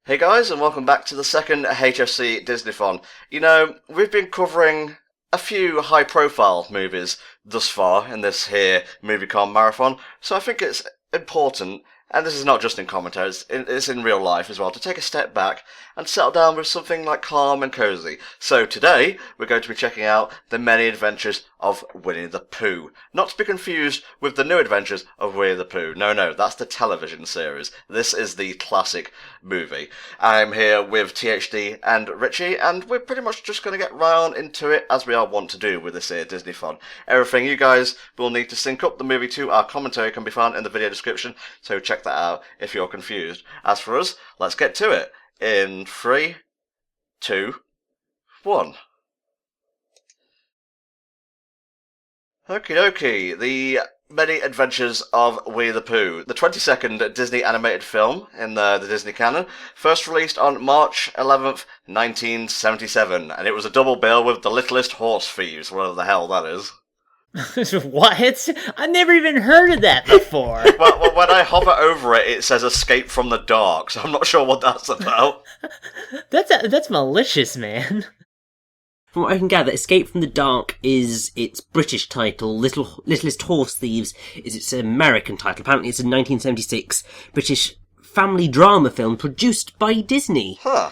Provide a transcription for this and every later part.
Hey guys, and welcome back to the second HFC Disneython. You know, we've been covering a few high-profile movies thus far in this here MovieCon marathon, so I think it's important, and this is not just in commentaries, it's in real life as well, to take a step back and settle down with something like calm and cozy. So today, we're going to be checking out The Many Adventures of Winnie the Pooh. Not to be confused with The New Adventures of Winnie the Pooh. No, that's the television series. This is the classic movie. I'm here with THD and Richie, and we're pretty much just going to get right on into it as we are wont to do with this here Disneython. Everything you guys will need to sync up the movie to our commentary can be found in the video description, so check that out if you're confused. As for us, let's get to it. In 3, 2, 1. Okie dokie, The Many Adventures of Winnie the Pooh, the 22nd Disney animated film in the Disney canon, first released on March 11th, 1977, and it was a double bill with The Littlest Horse Thieves, whatever the hell that is. What? I've never even heard of that before. Well, when I hover over it, it says Escape from the Dark, so I'm not sure what that's about. That's malicious, man. From what I can gather, Escape from the Dark is its British title, Littlest Horse Thieves is its American title. Apparently it's a 1976 British family drama film produced by Disney. Huh.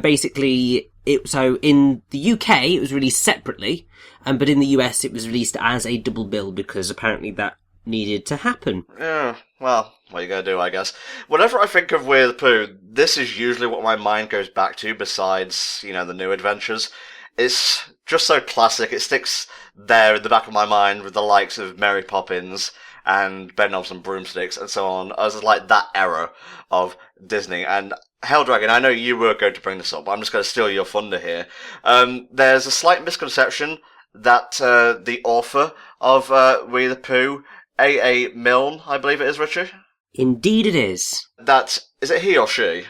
Basically, so in the UK it was released separately, but in the US it was released as a double bill because apparently that needed to happen. Yeah, well, what are you gonna do, I guess. Whenever I think of Winnie the Pooh, this is usually what my mind goes back to, besides, you know, The New Adventures. It's just so classic, it sticks there in the back of my mind with the likes of Mary Poppins and Bedknobs and Broomsticks and so on, as like that era of Disney. And Helldragon, I know you were going to bring this up, but I'm just going to steal your thunder here. There's a slight misconception that the author of Winnie the Pooh, A.A. Milne, I believe it is, Richard? Indeed it is. Is it he or she?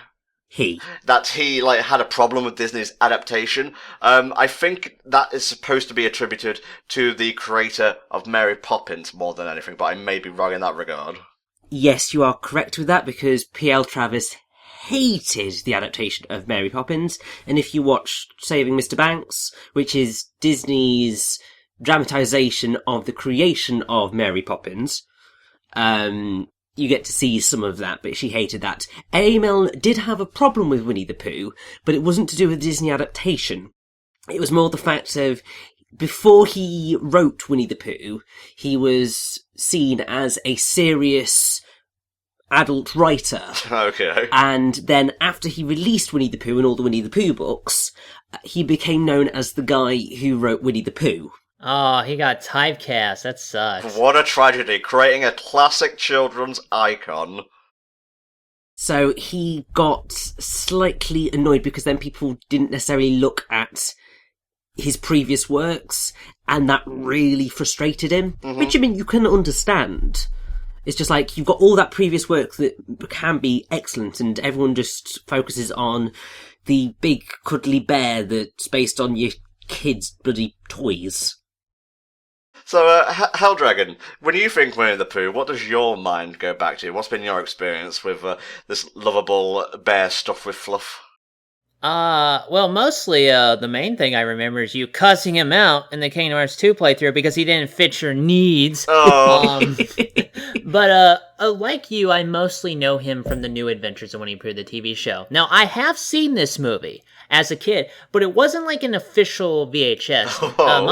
He. That he, had a problem with Disney's adaptation. I think that is supposed to be attributed to the creator of Mary Poppins more than anything, but I may be wrong in that regard. Yes, you are correct with that, because P.L. Travis hated the adaptation of Mary Poppins, and if you watch Saving Mr. Banks, which is Disney's dramatisation of the creation of Mary Poppins, you get to see some of that, but she hated that. A. Milne did have a problem with Winnie the Pooh, but it wasn't to do with the Disney adaptation. It was more the fact of, before he wrote Winnie the Pooh, he was seen as a serious adult writer. Okay. And then after he released Winnie the Pooh and all the Winnie the Pooh books, he became known as the guy who wrote Winnie the Pooh. Oh, he got typecast. That sucks. What a tragedy, creating a classic children's icon. So he got slightly annoyed because then people didn't necessarily look at his previous works, and that really frustrated him. Mm-hmm. Which, I mean, you can understand. It's just like, you've got all that previous work that can be excellent, and everyone just focuses on the big cuddly bear that's based on your kids' bloody toys. So, Helldragon, when you think Winnie the Pooh, what does your mind go back to? What's been your experience with this lovable bear stuffed with fluff? Well, mostly, the main thing I remember is you cussing him out in the Kingdom Hearts 2 playthrough because he didn't fit your needs. Oh. But like you, I mostly know him from The New Adventures of Winnie the Pooh, the TV show. Now, I have seen this movie as a kid, but it wasn't like an official VHS. Oh.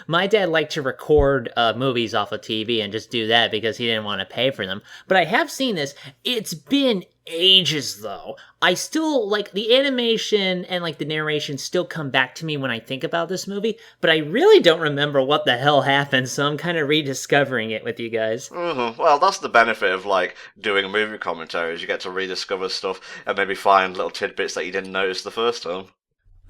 My dad liked to record movies off of TV and just do that because he didn't want to pay for them. But I have seen this. It's been ages, though. I still, the animation and, the narration still come back to me when I think about this movie, but I really don't remember what the hell happened, so I'm kind of rediscovering it with you guys. Mm-hmm. Well, that's the benefit of, doing a movie commentary, is you get to rediscover stuff and maybe find little tidbits that you didn't notice the first time.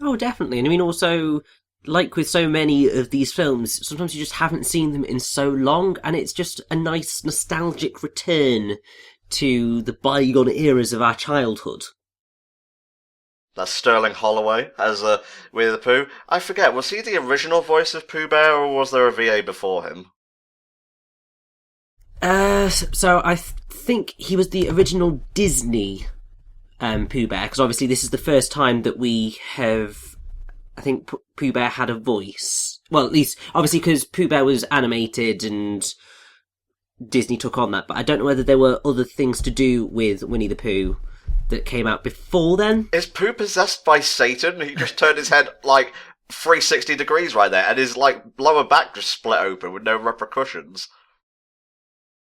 Oh, definitely. And I mean, also, like with so many of these films, sometimes you just haven't seen them in so long, and it's just a nice nostalgic return to the bygone eras of our childhood. That's Sterling Holloway as Winnie the Pooh. I forget, was he the original voice of Pooh Bear, or was there a VA before him? So I think he was the original Disney Pooh Bear, because obviously this is the first time that we have, I think, Pooh Bear had a voice. Well, at least, obviously, because Pooh Bear was animated and Disney took on that, but I don't know whether there were other things to do with Winnie the Pooh that came out before then. Is Pooh possessed by Satan? He just turned his head, 360 degrees right there, and his, lower back just split open with no repercussions.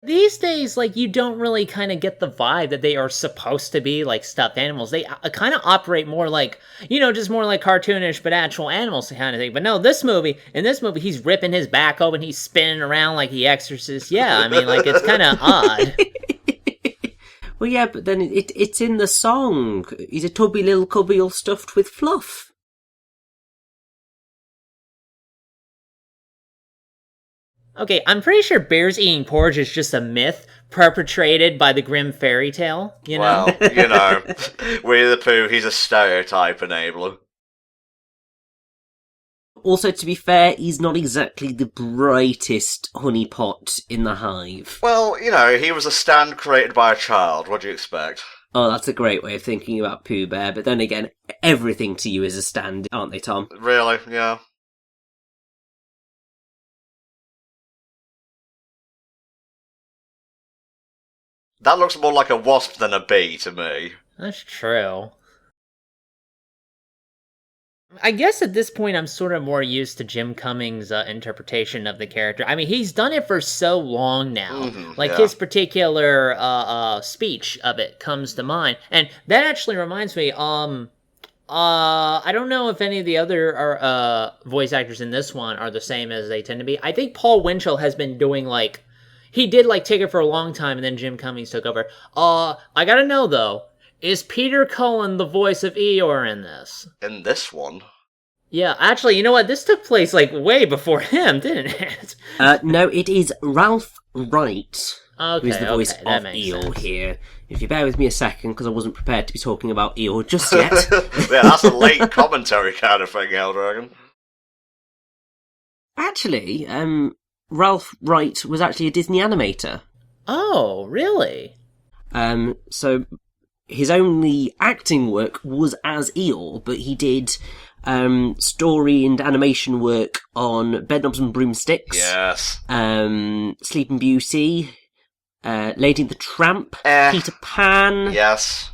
These days, you don't really kind of get the vibe that they are supposed to be, stuffed animals. They kind of operate more just more like cartoonish, but actual animals kind of thing. But no, in this movie, he's ripping his back open, he's spinning around like he exorcists. Yeah, I mean, it's kind of odd. Well, yeah, but then it's in the song. He's a tubby little cubby all stuffed with fluff. Okay, I'm pretty sure bears eating porridge is just a myth perpetrated by the Grimm fairy tale, you know? Well, Winnie the Pooh, he's a stereotype enabler. Also, to be fair, he's not exactly the brightest honeypot in the hive. Well, he was a stand created by a child. What do you expect? Oh, that's a great way of thinking about Pooh Bear, but then again, everything to you is a stand, aren't they, Tom? Really? Yeah. That looks more like a wasp than a bee to me. That's true. I guess at this point I'm sort of more used to Jim Cummings' interpretation of the character. I mean, he's done it for so long now. His particular speech of it comes to mind. And that actually reminds me, I don't know if any of the other voice actors in this one are the same as they tend to be. I think Paul Winchell has been doing he did Tigger for a long time, and then Jim Cummings took over. I gotta know though, is Peter Cullen the voice of Eeyore in this? In this one? Yeah, actually, you know what? This took place way before him, didn't it? No, it is Ralph Wright who is the voice of Eeyore here. If you bear with me a second, because I wasn't prepared to be talking about Eeyore just yet. Yeah, that's a late commentary kind of thing, Helldragon. Actually, Ralph Wright was actually a Disney animator. Oh, really? So his only acting work was as Eeyore, but he did story and animation work on Bedknobs and Broomsticks. Yes. Sleeping Beauty, Lady and the Tramp, Peter Pan. Yes.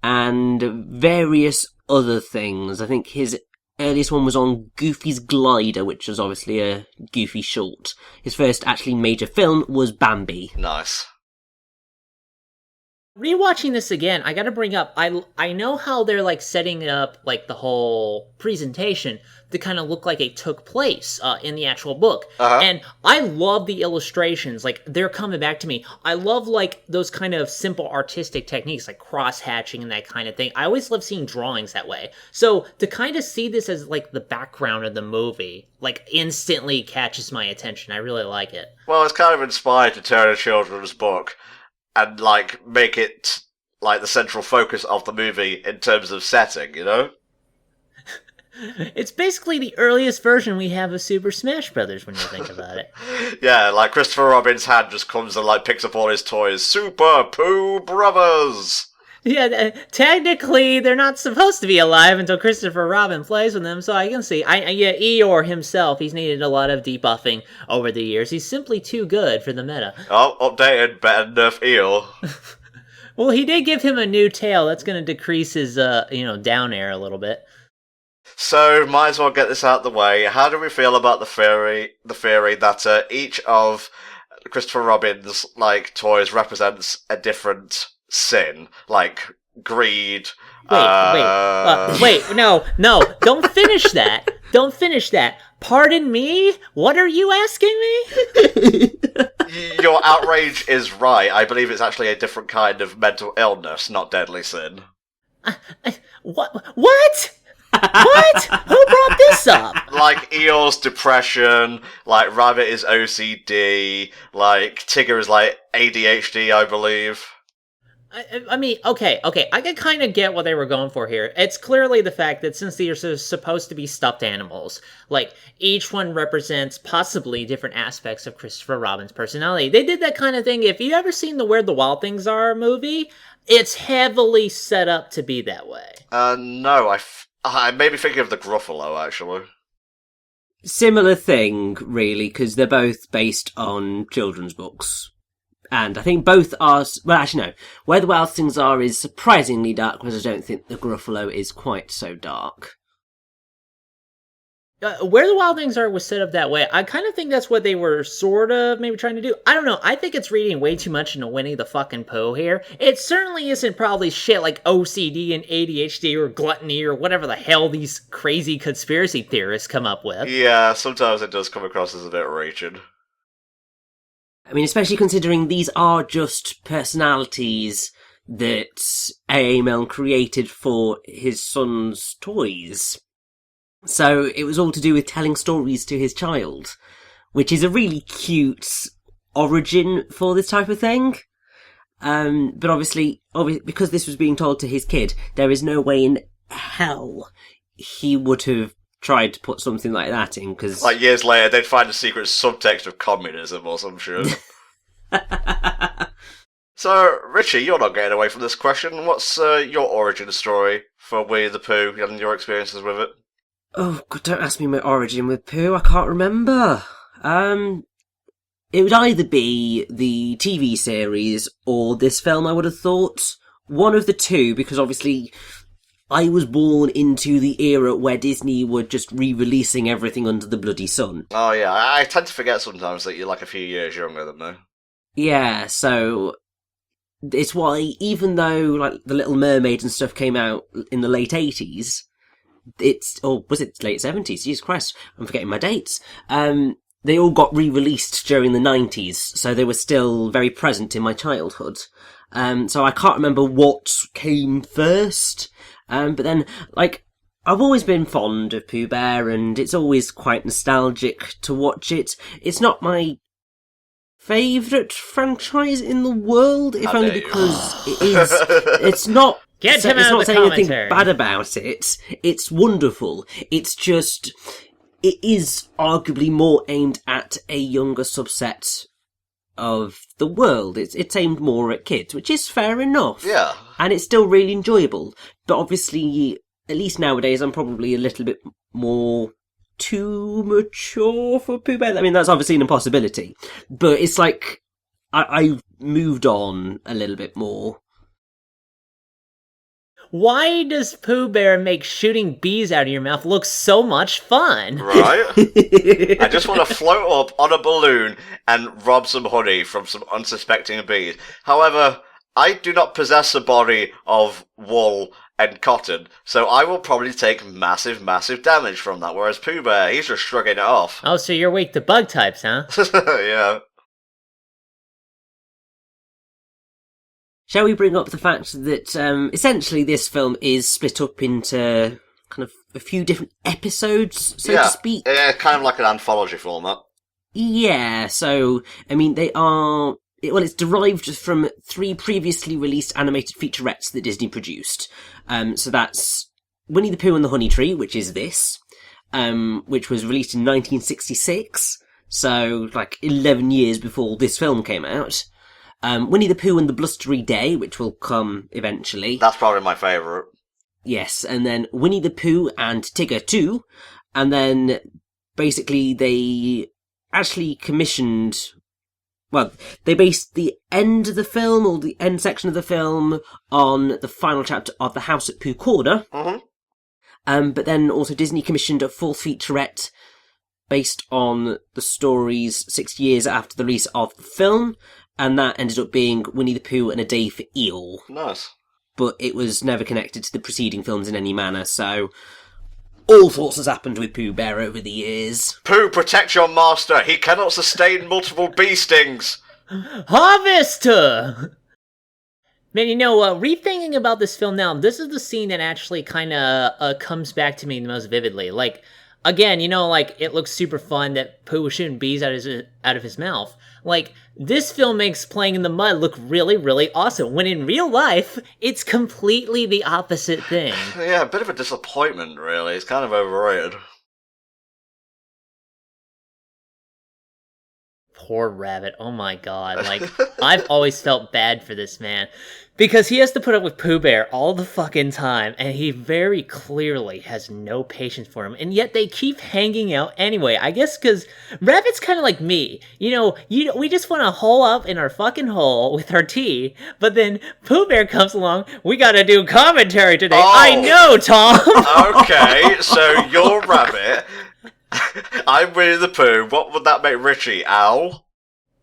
And various other things. I think his earliest one was on Goofy's Glider, which was obviously a Goofy short. His first actually major film was Bambi. Nice. Rewatching this again, I gotta bring up, I know how they're setting it up, the whole presentation to kind of look like it took place in the actual book. Uh-huh. And I love the illustrations, they're coming back to me. I love those kind of simple artistic techniques, like cross-hatching and that kind of thing. I always love seeing drawings that way. So to kind of see this as the background of the movie, instantly catches my attention. I really like it. Well, it's kind of inspired to turn a children's book and, make it, the central focus of the movie in terms of setting, It's basically the earliest version we have of Super Smash Brothers when you think about it. Yeah, Christopher Robin's hand just comes and, picks up all his toys. Super Pooh Brothers! Yeah, technically, they're not supposed to be alive until Christopher Robin plays with them, so I can see. Eeyore himself, he's needed a lot of debuffing over the years. He's simply too good for the meta. Oh, updated, better nerf Eeyore. Well, he did give him a new tail. That's going to decrease his, down air a little bit. So, might as well get this out of the way. How do we feel about the theory that each of Christopher Robin's, toys represents a different sin, greed. Wait, no, don't finish that. Don't finish that. Pardon me? What are you asking me? Your outrage is right. I believe it's actually a different kind of mental illness, not deadly sin. What? What? Who brought this up? Eeyore's depression, Rabbit is OCD, Tigger is ADHD, I believe. I mean, okay, I can kind of get what they were going for here. It's clearly the fact that since these are supposed to be stuffed animals, like, each one represents possibly different aspects of Christopher Robin's personality. They did that kind of thing. If you've ever seen the Where the Wild Things Are movie, it's heavily set up to be that way. No, I may be thinking of the Gruffalo, actually. Similar thing, really, because they're both based on children's books. And I think both are... Well, actually, no. Where the Wild Things Are is surprisingly dark, whereas I don't think the Gruffalo is quite so dark. Where the Wild Things Are was set up that way. I kind of think that's what they were sort of maybe trying to do. I don't know. I think it's reading way too much into Winnie the fucking Pooh here. It certainly isn't probably shit like OCD and ADHD or gluttony or whatever the hell these crazy conspiracy theorists come up with. Yeah, sometimes it does come across as a bit reaching. I mean, especially considering these are just personalities that A.A. Milne created for his son's toys. So it was all to do with telling stories to his child, which is a really cute origin for this type of thing. But obviously, because this was being told to his kid, there is no way in hell he would have tried to put something like that in, because... Like, years later, they'd find a secret subtext of communism or some shit. So, Richie, you're not getting away from this question. What's your origin story for Winnie the Pooh and your experiences with it? Oh, God, don't ask me my origin with Pooh, I can't remember. It would either be the TV series or this film, I would have thought. One of the two, because obviously... I was born into the era where Disney were just re-releasing everything under the bloody sun. Oh yeah, I tend to forget sometimes that you're like a few years younger than me. Yeah, so it's why, even though like The Little Mermaid and stuff came out in the late 80s, or was it late 70s? Jesus Christ, I'm forgetting my dates. They all got re-released during the 90s, so they were still very present in my childhood. So I can't remember what came first. But then, like, I've always been fond of Pooh Bear, and it's always quite nostalgic to watch it. It's not my favourite franchise in the world, if only because it is... It's not... Get him it's out not of the saying anything commentary. bad about it. It's wonderful. It's just... It is arguably more aimed at a younger subset of the world. It's aimed more at kids, which is fair enough. Yeah. And it's still really enjoyable. But obviously, at least nowadays, I'm probably a little bit more too mature for Pooh Bear. I mean, that's obviously an impossibility. But it's like, I've moved on a little bit more. Why does Pooh Bear make shooting bees out of your mouth look so much fun? Right? I just want to float up on a balloon and rob some honey from some unsuspecting bees. However, I do not possess a body of wool and cotton, so I will probably take massive, massive damage from that, whereas Pooh Bear, he's just shrugging it off. Oh, so you're weak to bug types, huh? Yeah. Shall we bring up the fact that essentially this film is split up into kind of a few different episodes, so to speak? Yeah, kind of like an anthology format. Yeah, so, I mean, they are... Well, it's derived from 3 previously released animated featurettes that Disney produced. So that's Winnie the Pooh and the Honey Tree, which is this, which was released in 1966, so like 11 years before this film came out. Winnie the Pooh and the Blustery Day, which will come eventually. That's probably my favourite. Yes, and then Winnie the Pooh and Tigger 2, and then basically they actually commissioned... Well, they based the end of the film, or the end section of the film, on the final chapter of The House at Pooh Corner. Mm-hmm. But then also Disney commissioned a full featurette based on the stories 6 years after the release of the film, and that ended up being Winnie the Pooh and a Day for Eel. Nice. But it was never connected to the preceding films in any manner, so... All sorts has happened with Pooh Bear over the years. Pooh, protect your master! He cannot sustain multiple bee stings! Harvester! Man, you know, rethinking about this film now, this is the scene that actually kind of comes back to me the most vividly. Like, again, like, it looks super fun that Pooh was shooting bees out of his mouth. Like, this film makes playing in the mud look really, really awesome, when in real life, it's completely the opposite thing. Yeah, a bit of a disappointment, really. It's kind of overrated. Poor Rabbit. Oh my god. Like, I've always felt bad for this man. Because he has to put up with Pooh Bear all the fucking time, and he very clearly has no patience for him, and yet they keep hanging out anyway. I guess because Rabbit's kind of like me. We just want to hole up in our fucking hole with our tea, but then Pooh Bear comes along, we gotta do commentary today. Oh. I know, Tom! Okay, so you're Rabbit. I'm Winnie the Pooh. What would that make Richie? Owl?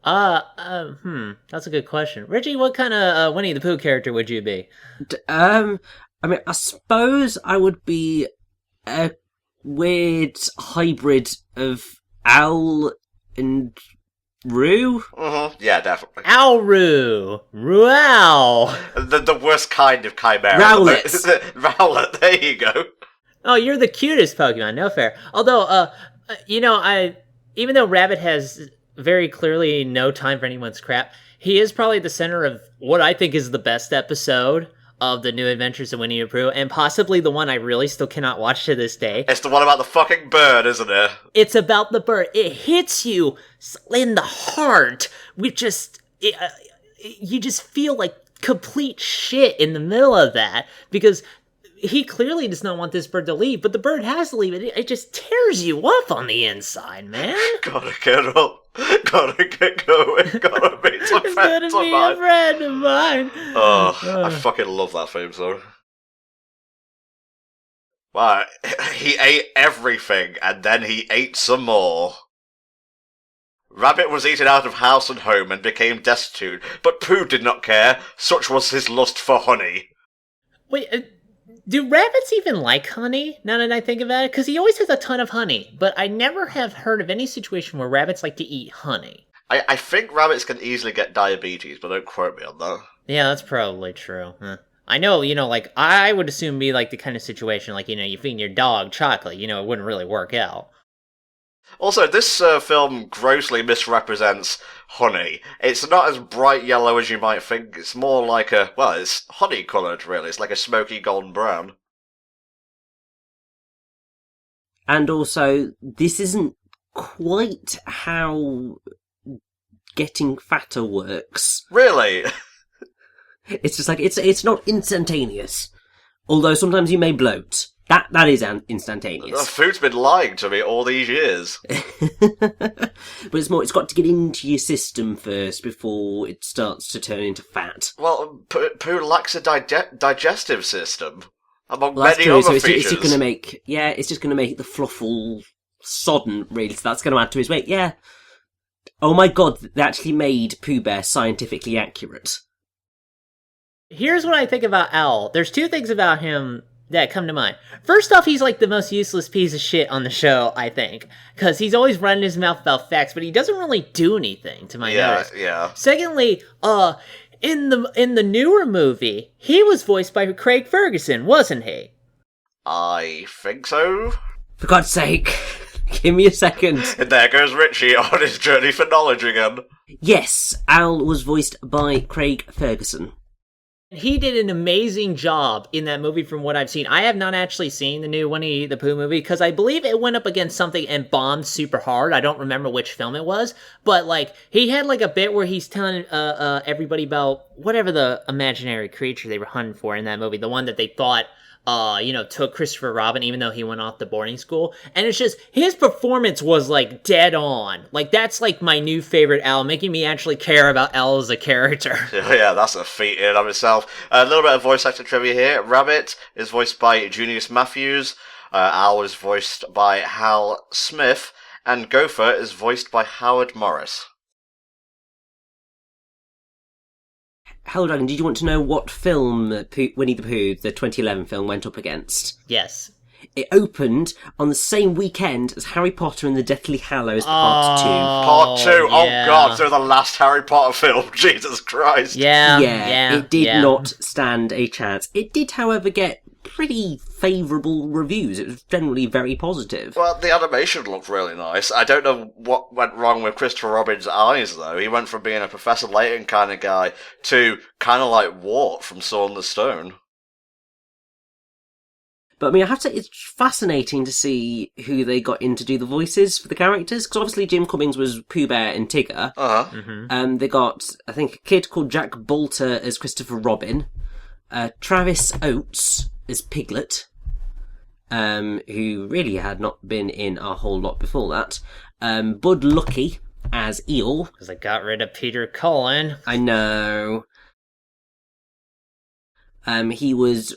That's a good question. Richie, what kind of Winnie the Pooh character would you be? I suppose I would be a weird hybrid of Owl and Roo. Mm-hmm. Yeah, definitely. Owlroo! Ruow! The worst kind of chimera. Rowlet. Rowlet, there you go. Oh, you're the cutest Pokemon, no fair. Although, even though Rabbit has very clearly no time for anyone's crap, he is probably the center of what I think is the best episode of the New Adventures of Winnie the Pooh, and possibly the one I really still cannot watch to this day. It's the one about the fucking bird, isn't it? It's about the bird. It hits you in the heart. You just feel like complete shit in the middle of that, because he clearly does not want this bird to leave, but the bird has to leave. It just tears you up on the inside, man. Gotta get up. Gotta get going. Gotta meet some It's friends gonna of be mine. a friend of mine. Oh, I fucking love that theme song. Wow, he ate everything, and then he ate some more. Rabbit was eaten out of house and home and became destitute, but Pooh did not care. Such was his lust for honey. Wait, do rabbits even like honey, now that I think about it? Because he always has a ton of honey, but I never have heard of any situation where rabbits like to eat honey. I think rabbits can easily get diabetes, but don't quote me on that. Yeah, that's probably true. I know, like, I would assume be like the kind of situation, like, you feed your dog chocolate, it wouldn't really work out. Also, this film grossly misrepresents honey. It's not as bright yellow as you might think. It's more like it's honey-coloured, really. It's like a smoky golden brown. And also, this isn't quite how getting fatter works. Really? It's just like, it's not instantaneous. Although sometimes you may bloat. That is The instantaneous. food's been lying to me all these years. But it's got to get into your system first before it starts to turn into fat. Well, Pooh lacks a digestive system, among Well, that's many true, other so it's features. just going to make the fluff all sodden, really, so that's going to add to his weight, yeah. Oh my god, they actually made Pooh Bear scientifically accurate. Here's what I think about Owl. There's two things about him that come to mind. First off, he's like the most useless piece of shit on the show, I think. Because he's always running his mouth about facts, but he doesn't really do anything, to my notice. Yeah. Secondly, in the newer movie, he was voiced by Craig Ferguson, wasn't he? I think so. For God's sake, give me a second. And there goes Richie on his journey for knowledge again. Yes, Owl was voiced by Craig Ferguson. He did an amazing job in that movie from what I've seen. I have not actually seen the new Winnie the Pooh movie because I believe it went up against something and bombed super hard. I don't remember which film it was, but like he had like a bit where he's telling everybody about whatever the imaginary creature they were hunting for in that movie, the one that they thought took Christopher Robin, even though he went off to boarding school. And it's just, his performance was, like, dead on. Like, that's, like, my new favorite Al, making me actually care about Al as a character. Yeah, that's a feat in and of itself. A little bit of voice actor trivia here. Rabbit is voiced by Junius Matthews. Al is voiced by Hal Smith. And Gopher is voiced by Howard Morris. Hello, Dragon, did you want to know what film Winnie the Pooh, the 2011 film, went up against? Yes. It opened on the same weekend as Harry Potter and the Deathly Hallows Part 2. Part 2, yeah. Oh god, so the last Harry Potter film, Jesus Christ. Yeah, It did not stand a chance. It did, however, get pretty favourable reviews. It was generally very positive. Well, the animation looked really nice. I don't know what went wrong with Christopher Robin's eyes, though. He went from being a Professor Layton kind of guy to kind of like Wart from Sword in the Stone. But I mean, I have to say, it's fascinating to see who they got in to do the voices for the characters, because obviously Jim Cummings was Pooh Bear and Tigger. Uh-huh. They got, I think, a kid called Jack Bolter as Christopher Robin, Travis Oates as Piglet, who really had not been in a whole lot before that, Bud Lucky as Eel. Because I got rid of Peter Cullen. I know. He was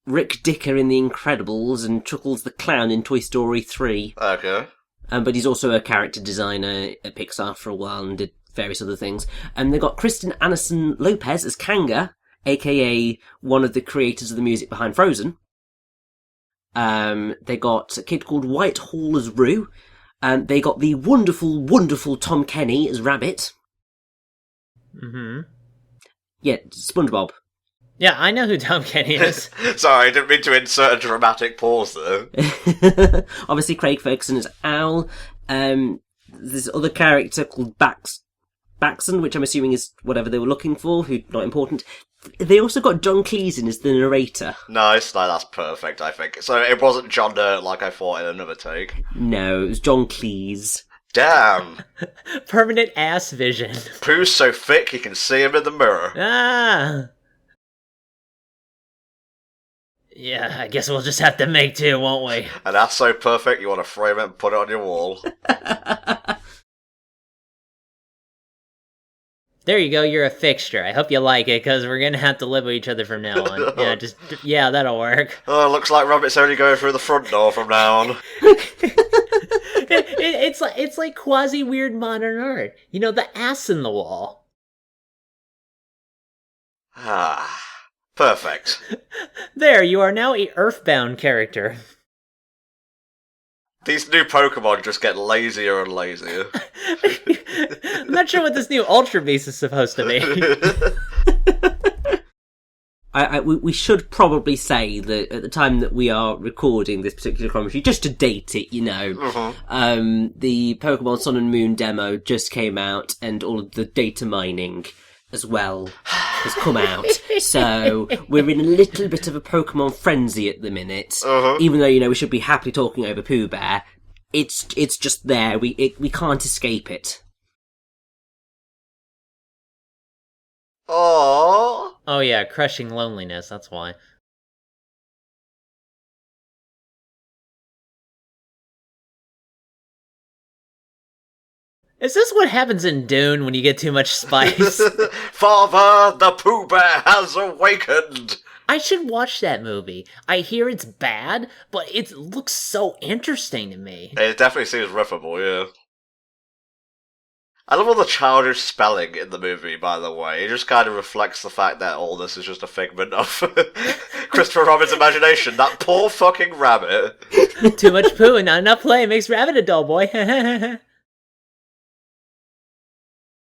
Rick Dicker in The Incredibles and Chuckles the Clown in Toy Story 3. Okay. But he's also a character designer at Pixar for a while and did various other things. And they got Kristen Anderson Lopez as Kanga, aka one of the creators of the music behind Frozen. They got a kid called White Hall as Roo. They got the wonderful, wonderful Tom Kenny as Rabbit. Mm-hmm. Yeah, SpongeBob. Yeah, I know who Tom Kenny is. Sorry, I didn't mean to insert a dramatic pause there. Obviously, Craig Ferguson as Owl. There's this other character called Baxon, which I'm assuming is whatever they were looking for, who not important. They also got John Cleese in as the narrator. Nice, no, that's perfect, I think. So it wasn't John Dirt like I thought in another take. No, it was John Cleese. Damn! Permanent ass vision. Pooh's so thick you can see him in the mirror. Ah! Yeah, I guess we'll just have to make do, won't we? And that's so perfect you want to frame it and put it on your wall. There you go, you're a fixture. I hope you like it, because we're gonna have to live with each other from now on. Yeah, that'll work. Oh, looks like Rabbit's only going through the front door from now on. It's like quasi-weird modern art. You know, the ass in the wall. Ah, perfect. There, you are now a Earthbound character. These new Pokemon just get lazier and lazier. I'm not sure what this new Ultra Beast is supposed to be. We should probably say that at the time that we are recording this particular commentary, just to date it, you know, the Pokemon Sun and Moon demo just came out, and all of the data mining as well has come out. So we're in a little bit of a Pokemon frenzy at the minute. Even though, you know, we should be happily talking over Pooh Bear, it's just there. We can't escape it. Aww. Oh yeah, crushing loneliness, that's why. Is this what happens in Dune when you get too much spice? Father, the Pooh Bear has awakened! I should watch that movie. I hear it's bad, but it looks so interesting to me. It definitely seems riffable, yeah. I love all the childish spelling in the movie, by the way. It just kind of reflects the fact that all this is just a figment of Christopher Robin's imagination. That poor fucking rabbit. Too much poo and not enough play makes Rabbit a dull boy.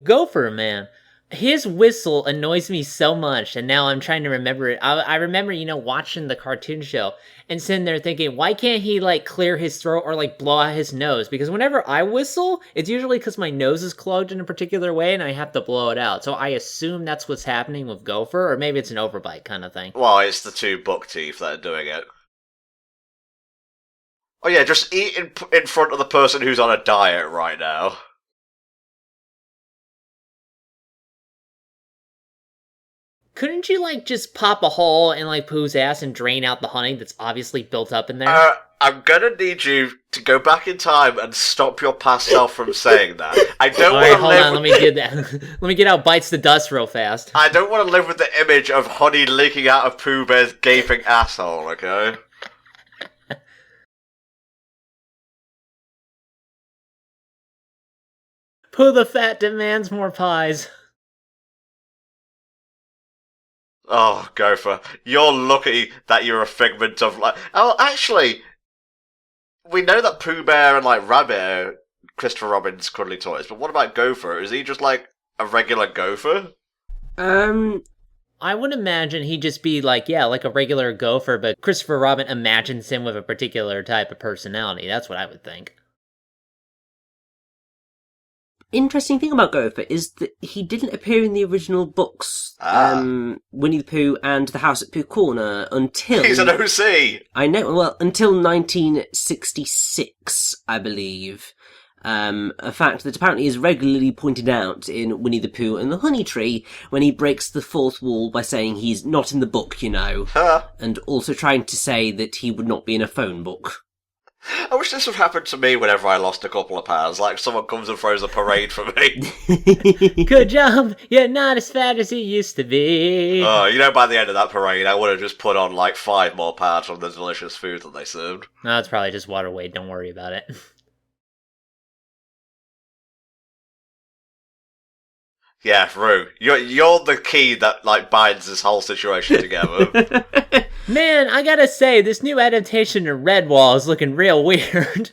Gopher, man. His whistle annoys me so much, and now I'm trying to remember it. I remember, you know, watching the cartoon show and sitting there thinking, why can't he, like, clear his throat or, like, blow out his nose? Because whenever I whistle, it's usually because my nose is clogged in a particular way and I have to blow it out. So I assume that's what's happening with Gopher, or maybe it's an overbite kind of thing. Well, it's the two buck teeth that are doing it. Oh yeah, just eat in front of the person who's on a diet right now. Couldn't you, like, just pop a hole in, like, Pooh's ass and drain out the honey that's obviously built up in there? I'm gonna need you to go back in time and stop your past self from saying that. I don't want to hold live... on, let me get that. Let me get out Bites the Dust real fast. I don't want to live with the image of honey leaking out of Pooh Bear's gaping asshole, okay? Pooh the Fat demands more pies. Oh, Gopher, you're lucky that you're a figment of, like... Oh, actually, we know that Pooh Bear and, like, Rabbit are Christopher Robin's cuddly toys, but what about Gopher? Is he just, like, a regular gopher? I would imagine he'd just be like, yeah, like a regular gopher, but Christopher Robin imagines him with a particular type of personality. That's what I would think. Interesting thing about Gopher is that he didn't appear in the original books, Winnie the Pooh and the House at Pooh Corner, until... He's an OC! I know, well, until 1966, I believe. A fact that apparently is regularly pointed out in Winnie the Pooh and the Honey Tree when he breaks the fourth wall by saying he's not in the book, you know, and also trying to say that he would not be in a phone book. I wish this would happen to me whenever I lost a couple of pounds, like someone comes and throws a parade for me. Good job, you're not as fat as you used to be. Oh, you know, by the end of that parade, I would have just put on like 5 more pounds from the delicious food that they served. No, it's probably just water weight, don't worry about it. Yeah, Rue, you're the key that like binds this whole situation together. Man, I gotta say, this new adaptation of Redwall is looking real weird.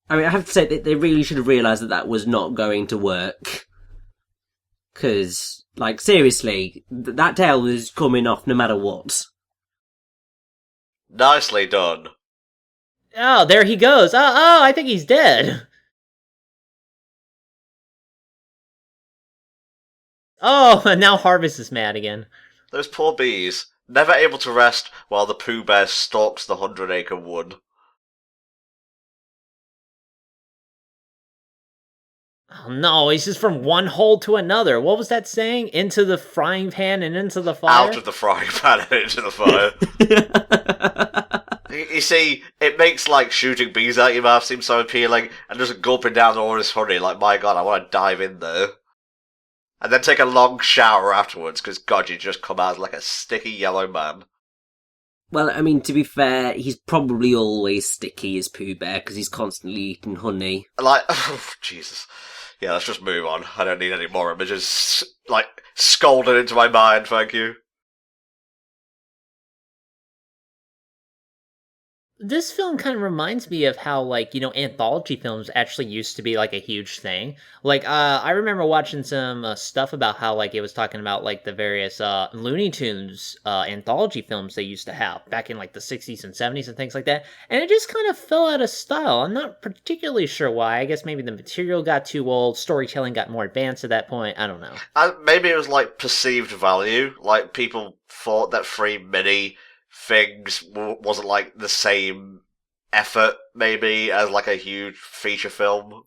I mean, I have to say that they really should have realised that that was not going to work. Because, like, seriously, that tail was coming off no matter what. Nicely done. Oh, there he goes. Oh, I think he's dead. Oh, and now Harvest is mad again. Those poor bees, never able to rest while the Pooh Bear stalks the 100-acre wood. Oh no, he's just from one hole to another. What was that saying? Into the frying pan and into the fire? Out of the frying pan and into the fire. You see, it makes like shooting bees out your mouth seem so appealing, and just gulping down all this honey, like, my god, I want to dive in there. And then take a long shower afterwards, because god, you just come out like a sticky yellow man. Well, I mean, to be fair, he's probably always sticky as Pooh Bear, because he's constantly eating honey. Like, oh, Jesus. Yeah, let's just move on. I don't need any more images, like, scalded into my mind, thank you. This film kind of reminds me of how, like, you know, anthology films actually used to be, like, a huge thing. Like, I remember watching some stuff about how, like, it was talking about, like, the various Looney Tunes anthology films they used to have back in, like, the 60s and 70s and things like that. And it just kind of fell out of style. I'm not particularly sure why. I guess maybe the material got too old, storytelling got more advanced at that point. I don't know. Maybe it was, like, perceived value. Like, people thought that 3 mini things wasn't like the same effort maybe as like a huge feature film.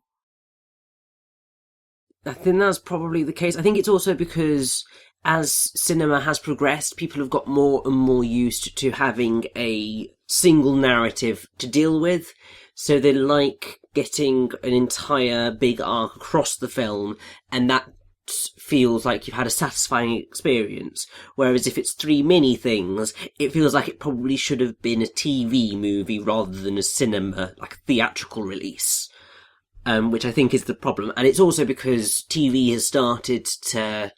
I think that's probably the case. I think it's also because as cinema has progressed, people have got more and more used to having a single narrative to deal with. So they like getting an entire big arc across the film, and that feels like you've had a satisfying experience. Whereas if it's 3 mini things, it feels like it probably should have been a TV movie rather than a cinema, like a theatrical release. Which I think is the problem. And it's also because TV has started to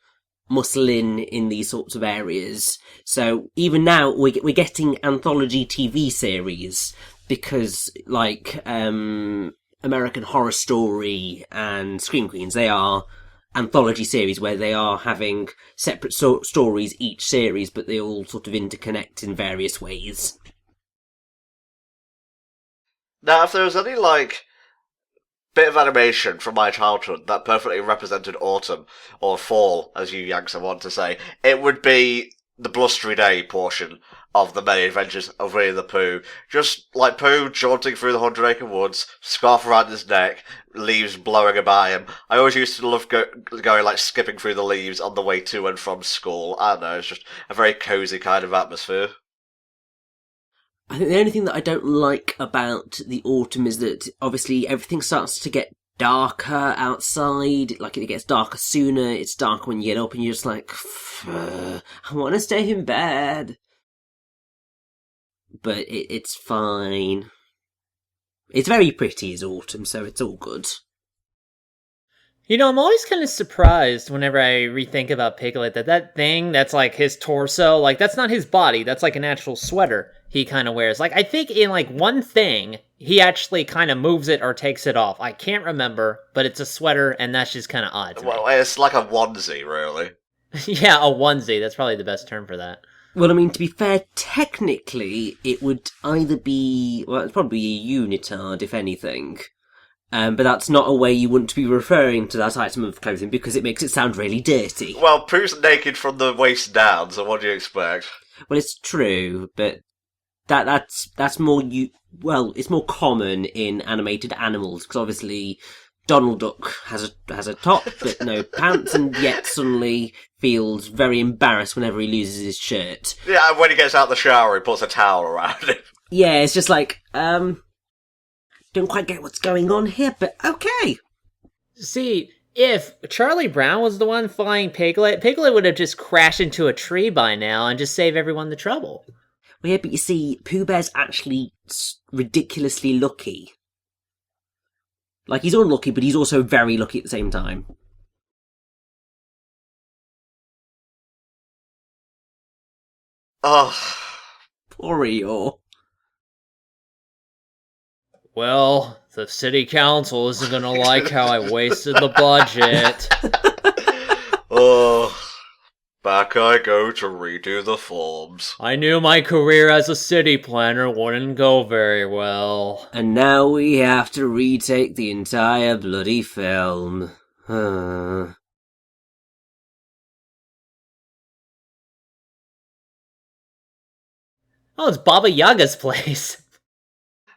muscle in these sorts of areas. So even now, we're getting anthology TV series because, like, American Horror Story and Scream Queens, they are anthology series where they are having separate stories each series, but they all sort of interconnect in various ways. Now, if there was any, like, bit of animation from my childhood that perfectly represented autumn, or fall, as you Yanks want to say, it would be the blustery day portion of the many adventures of Winnie the Pooh. Just like Pooh jaunting through the 100-acre woods, scarf around his neck, leaves blowing about him. I always used to love going like skipping through the leaves on the way to and from school. I don't know, it's just a very cosy kind of atmosphere. I think the only thing that I don't like about the autumn is that obviously everything starts to get darker outside. Like, it gets darker sooner, it's darker when you get up and you're just like, I want to stay in bed. But it's fine. It's very pretty as autumn, so it's all good. You know, I'm always kind of surprised whenever I rethink about Piglet that thing that's like his torso, like that's not his body, that's like an actual sweater. he kind of wears. Like, I think in, like, one thing, he actually kind of moves it or takes it off. I can't remember, but it's a sweater, and that's just kind of odd to me. Well, it's like a onesie, really. Yeah, a onesie. That's probably the best term for that. Well, I mean, to be fair, technically, it would either be... Well, it's probably a unitard, if anything. But that's not a way you want to be referring to that item of clothing, because it makes it sound really dirty. Well, Pooh's naked from the waist down, so what do you expect? Well, it's true, but that's more... it's more common in animated animals, because obviously Donald Duck has a top, but no pants, and yet suddenly feels very embarrassed whenever he loses his shirt. Yeah, and when he gets out of the shower, he puts a towel around him. Yeah, it's just like, don't quite get what's going on here, but okay. See, if Charlie Brown was the one flying Piglet, Piglet would have just crashed into a tree by now and just save everyone the trouble. Well, yeah, but you see, Pooh Bear's actually ridiculously lucky. Like, he's unlucky, but he's also very lucky at the same time. Oh, Poor Eeyore. Well, the city council isn't gonna like how I wasted the budget. oh, back I go to redo the forms. I knew my career as a city planner wouldn't go very well. And now we have to retake the entire bloody film. Oh, it's Baba Yaga's place.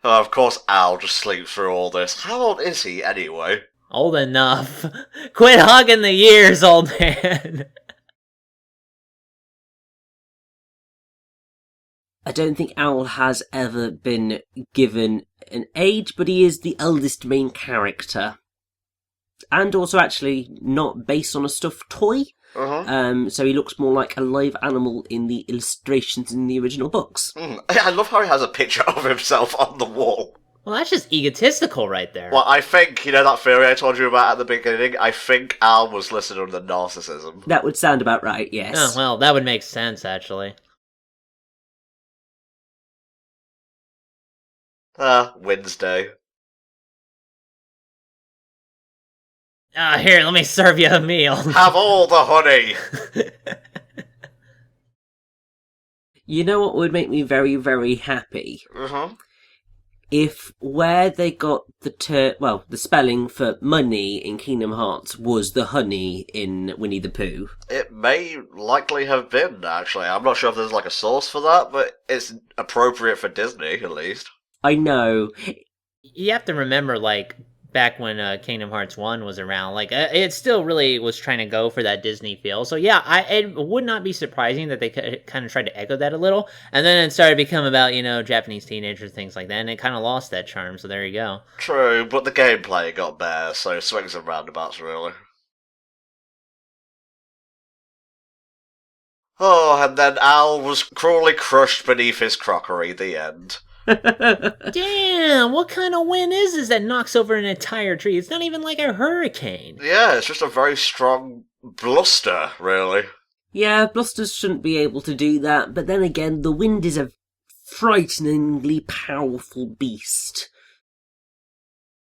Of course, Al just sleeps through all this. How old is he, anyway? Old enough. Quit hogging the years, old man. I don't think Owl has ever been given an age, but he is the eldest main character. And also actually not based on a stuffed toy. So he looks more like a live animal in the illustrations in the original books. I love how he has a picture of himself on the wall. Well, that's just egotistical right there. Well, I think, that theory I told you about at the beginning, I think Al was listed under narcissism. That would sound about right, yes. Oh, well, that would make sense, actually. Wednesday. Here, let me serve you a meal. Have all the honey! You know what would make me very, very happy? If where they got the spelling for money in Kingdom Hearts was the honey in Winnie the Pooh. It may likely have been, actually. I'm not sure if there's like a source for that, but it's appropriate for Disney, at least. I know. You have to remember, like, back when Kingdom Hearts 1 was around, like, it still really was trying to go for that Disney feel. So yeah, it would not be surprising that they kind of tried to echo that a little. And then it started to become about, Japanese teenagers, things like that, and it kind of lost that charm, so there you go. True, but the gameplay got better, so swings and roundabouts, really. Oh, and then Al was cruelly crushed beneath his crockery, the end. Damn, what kind of wind is this that knocks over an entire tree? It's not even like a hurricane. Yeah, it's just a very strong bluster, really. Yeah, blusters shouldn't be able to do that, but then again, the wind is a frighteningly powerful beast.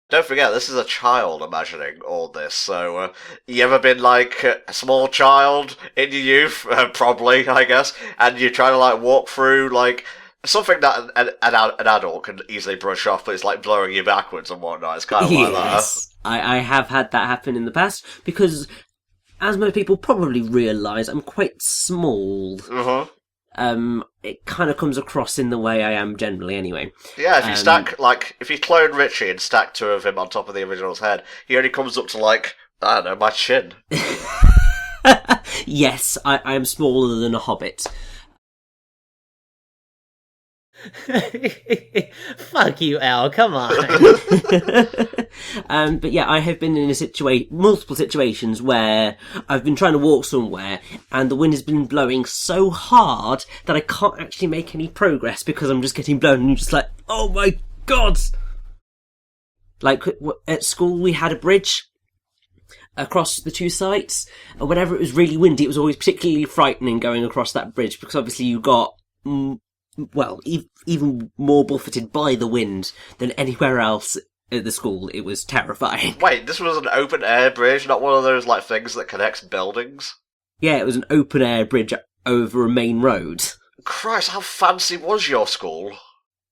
Don't forget, this is a child imagining all this, so you ever been like a small child in your youth? Probably, I guess, and you're trying to like walk through like something that an adult can easily brush off, but it's like blowing you backwards and whatnot. It's kind of like that. I have had that happen in the past, because, as most people probably realise, I'm quite small. It kind of comes across in the way I am generally, anyway. Yeah, if you stack, if you clone Richie and stack two of him on top of the original's head, he only comes up to, I don't know, my chin. Yes, I am smaller than a hobbit. Fuck you, Al, come on. But yeah, I have been in multiple situations where I've been trying to walk somewhere and the wind has been blowing so hard that I can't actually make any progress because I'm just getting blown and you're just like, oh my god! Like, at school we had a bridge across the two sites, and whenever it was really windy it was always particularly frightening going across that bridge because obviously you got well, even more buffeted by the wind than anywhere else at the school. It was terrifying. Wait, this was an open air bridge, not one of those like things that connects buildings? Yeah, it was an open air bridge over a main road. Christ, how fancy was your school?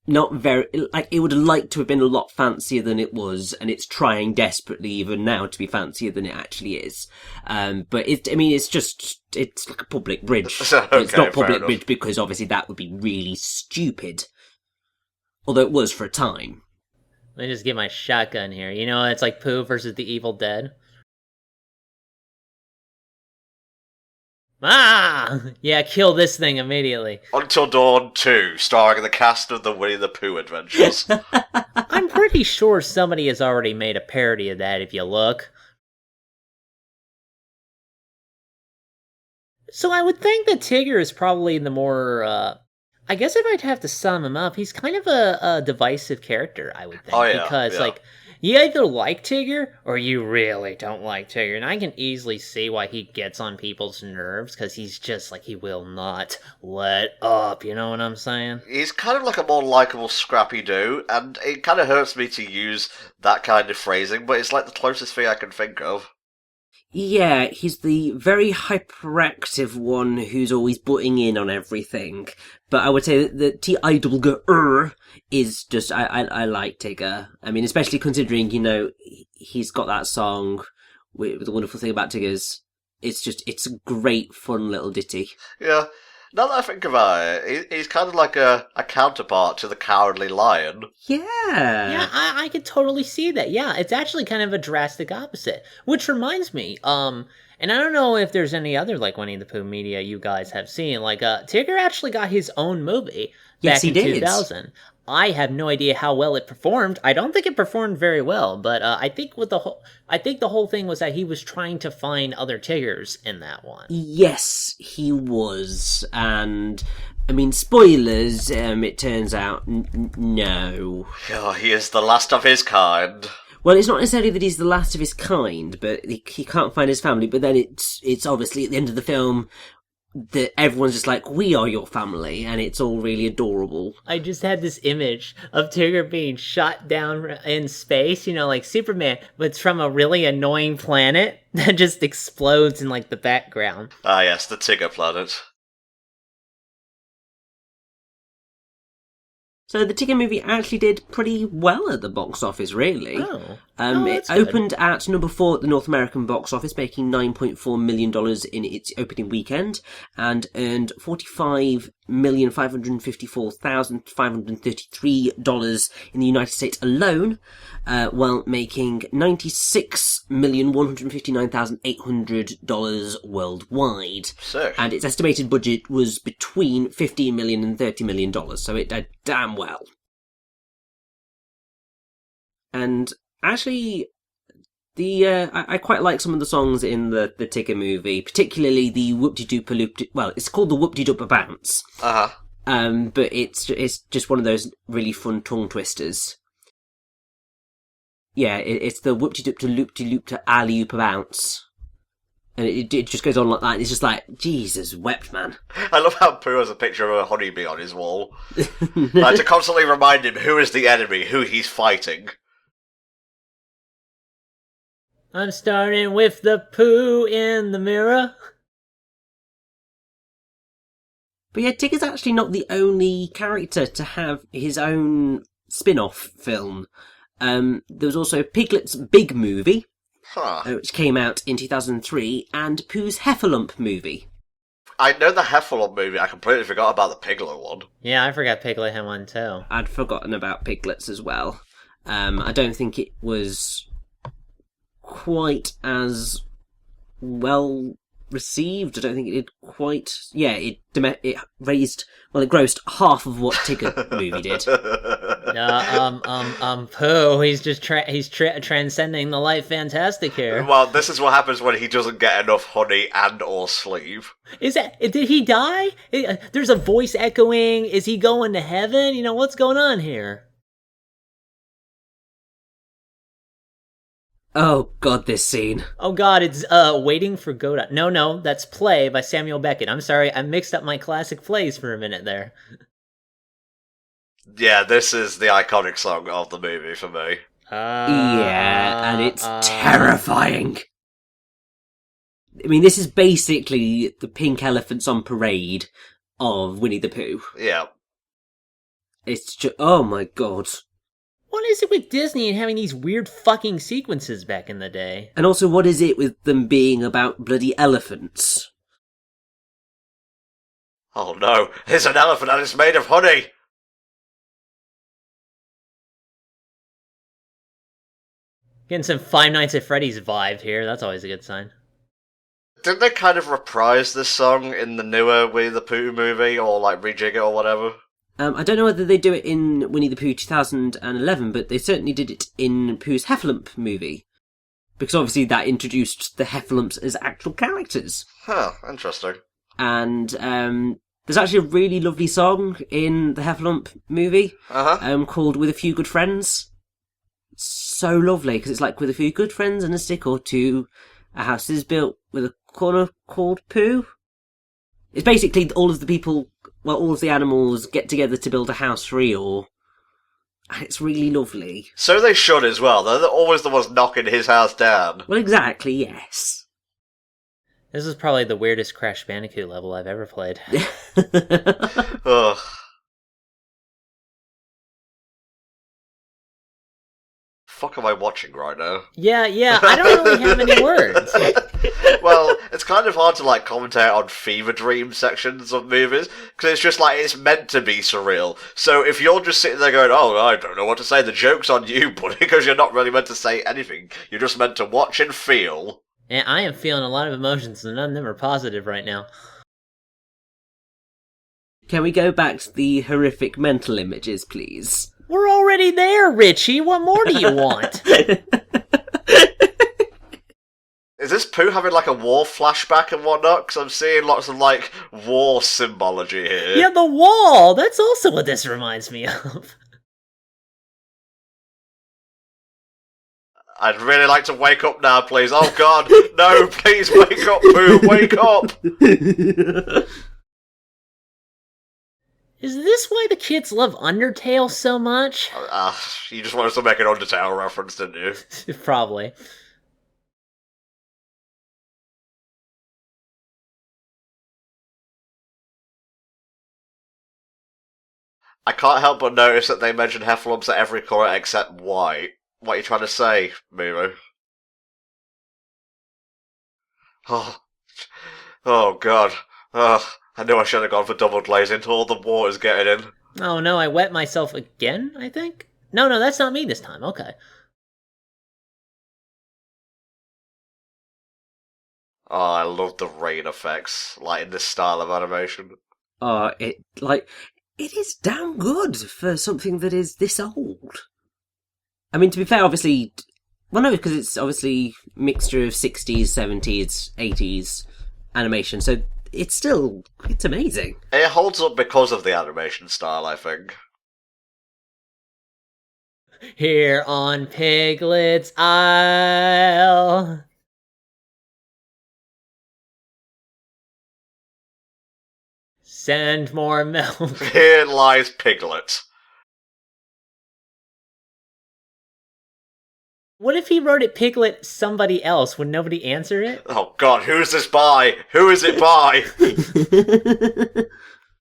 Not very, like, it would have liked to have been a lot fancier than it was, and it's trying desperately even now to be fancier than it actually is. But it's like a public bridge. Okay, it's not public enough. bridge because obviously that would be really stupid. Although it was for a time. Let me just get my shotgun here. You know, it's like Pooh versus the Evil Dead. Ah! Yeah, kill this thing immediately. Until Dawn 2, starring the cast of the Winnie the Pooh adventures. I'm pretty sure somebody has already made a parody of that if you look. So I would think that Tigger is probably the more, I guess if I'd have to sum him up, he's kind of a divisive character, I would think. Oh, yeah, because, yeah. like, you either like Tigger, or you really don't like Tigger. And I can easily see why he gets on people's nerves, because he's just, like, he will not let up, you know what I'm saying? He's kind of like a more likeable Scrappy-Doo, and it kind of hurts me to use that kind of phrasing, but it's like the closest thing I can think of. Yeah, he's the very hyperactive one who's always butting in on everything. But I would say that the T-I-double-G-R is just, I like Tigger. I mean, especially considering, you know, he's got that song with the wonderful thing about Tigger's. It's a great, fun little ditty. Yeah. Now that I think about it, he's kind of like a counterpart to the Cowardly Lion. Yeah. Yeah, I could totally see that. Yeah, it's actually kind of a drastic opposite. Which reminds me, and I don't know if there's any other, like, Winnie the Pooh media you guys have seen. Like, Tigger actually got his own movie Yes, back he in did. 2000. I have no idea how well it performed. I don't think it performed very well, but I think the whole thing was that he was trying to find other Tiggers in that one. Yes, he was. And, I mean, spoilers, it turns out, no. Oh, he is the last of his kind. Well, it's not necessarily that he's the last of his kind, but he can't find his family, but then it's obviously at the end of the film that everyone's just like, we are your family, and it's all really adorable. I just had this image of Tigger being shot down in space, you know, like Superman, but it's from a really annoying planet that just explodes in, like, the background. Ah yes, the Tigger planet. So the Tigger movie actually did pretty well at the box office, really. Oh. It That's good. opened at number 4 at the North American box office, making $9.4 million in its opening weekend, and earned $45,554,533 in the United States alone, while making $96,159,800 worldwide. Sick. And its estimated budget was between $15 million and $30 million, so it did damn well. And actually, I quite like some of the songs in the Tigger movie, particularly the Whoop-de-Doop-a-Loop. Well, it's called the Whoop-de-Doop-a-Bounce. Uh-huh. But it's just one of those really fun tongue twisters. Yeah, it's the Whoop-de-Doop-to-Loop-de-Loop-to-Alley-Oop-a-Bounce. And it just goes on like that, and it's just like, Jesus wept, man. I love how Pooh has a picture of a honeybee on his wall. Like, to constantly remind him who is the enemy, who he's fighting. I'm starting with the Pooh in the mirror. But yeah, Tigger's actually not the only character to have his own spin-off film. There was also Piglet's Big Movie, Huh. which came out in 2003, and Pooh's Heffalump movie. I know the Heffalump movie, I completely forgot about the Piglet one. Yeah, I forgot Piglet had one too. I'd forgotten about Piglets as well. I don't think it was quite as well received. I don't think it did quite. Yeah, it raised. Well, it grossed half of what Tigger movie did. Pooh, he's just transcending the life fantastic here. Well, this is what happens when he doesn't get enough honey and or sleep. Did he die? There's a voice echoing. Is he going to heaven? You know, what's going on here? Oh god, this scene. Oh god, it's Waiting for Godot. No, that's Play by Samuel Beckett. I'm sorry, I mixed up my classic plays for a minute there. Yeah, this is the iconic song of the movie for me. Yeah, and it's terrifying. I mean, this is basically the pink elephants on parade of Winnie the Pooh. Yeah. It's just, oh my god. What is it with Disney and having these weird fucking sequences back in the day? And also, what is it with them being about bloody elephants? Oh no, it's an elephant and it's made of honey! Getting some Five Nights at Freddy's vibe here, that's always a good sign. Didn't they kind of reprise this song in the newer Winnie the Pooh movie, or like rejig it or whatever? I don't know whether they do it in Winnie the Pooh 2011, but they certainly did it in Pooh's Heffalump movie. Because obviously that introduced the Heffalumps as actual characters. Huh, interesting. And there's actually a really lovely song in the Heffalump movie called With a Few Good Friends. It's so lovely, because it's like, with a few good friends and a stick or two, a house is built with a corner called Pooh. It's basically all of the people, well, all of the animals get together to build a house for Eeyore. And it's really lovely. So they should as well. They're always the ones knocking his house down. Well, exactly, yes. This is probably the weirdest Crash Bandicoot level I've ever played. Ugh. Fuck am I watching right now? Yeah, I don't really have any words. Well, it's kind of hard to like commentate on fever dream sections of movies because it's just like it's meant to be surreal. So if you're just sitting there going, "Oh, I don't know what to say," the joke's on you, buddy, because you're not really meant to say anything. You're just meant to watch and feel. And I am feeling a lot of emotions, and none of them are positive right now. Can we go back to the horrific mental images, please? We're already there, Richie. What more do you want? Is this Pooh having like a war flashback and whatnot? Because I'm seeing lots of like war symbology here. Yeah, the wall. That's also what this reminds me of. I'd really like to wake up now, please. Oh God, no! Please wake up, Pooh. Wake up. Is this why the kids love Undertale so much? You just wanted to make an Undertale reference, didn't you? Probably. I can't help but notice that they mention heffalumps at every colour except white. What are you trying to say, Miro? Oh God. I knew I should have gone for double glazing. All the water's getting in. Oh no, I wet myself again, I think? No, that's not me this time. Okay. Oh, I love the rain effects, like in this style of animation. It is damn good for something that is this old. I mean, to be fair, obviously, well, no, because it's obviously a mixture of 60s, 70s, 80s animation, so it's amazing. It holds up because of the animation style, I think. Here on Piglet's Isle. Send more milk. Here lies Piglet. What if he wrote it Piglet somebody else? Would nobody answer it? Oh God, who's this by? Who is it by?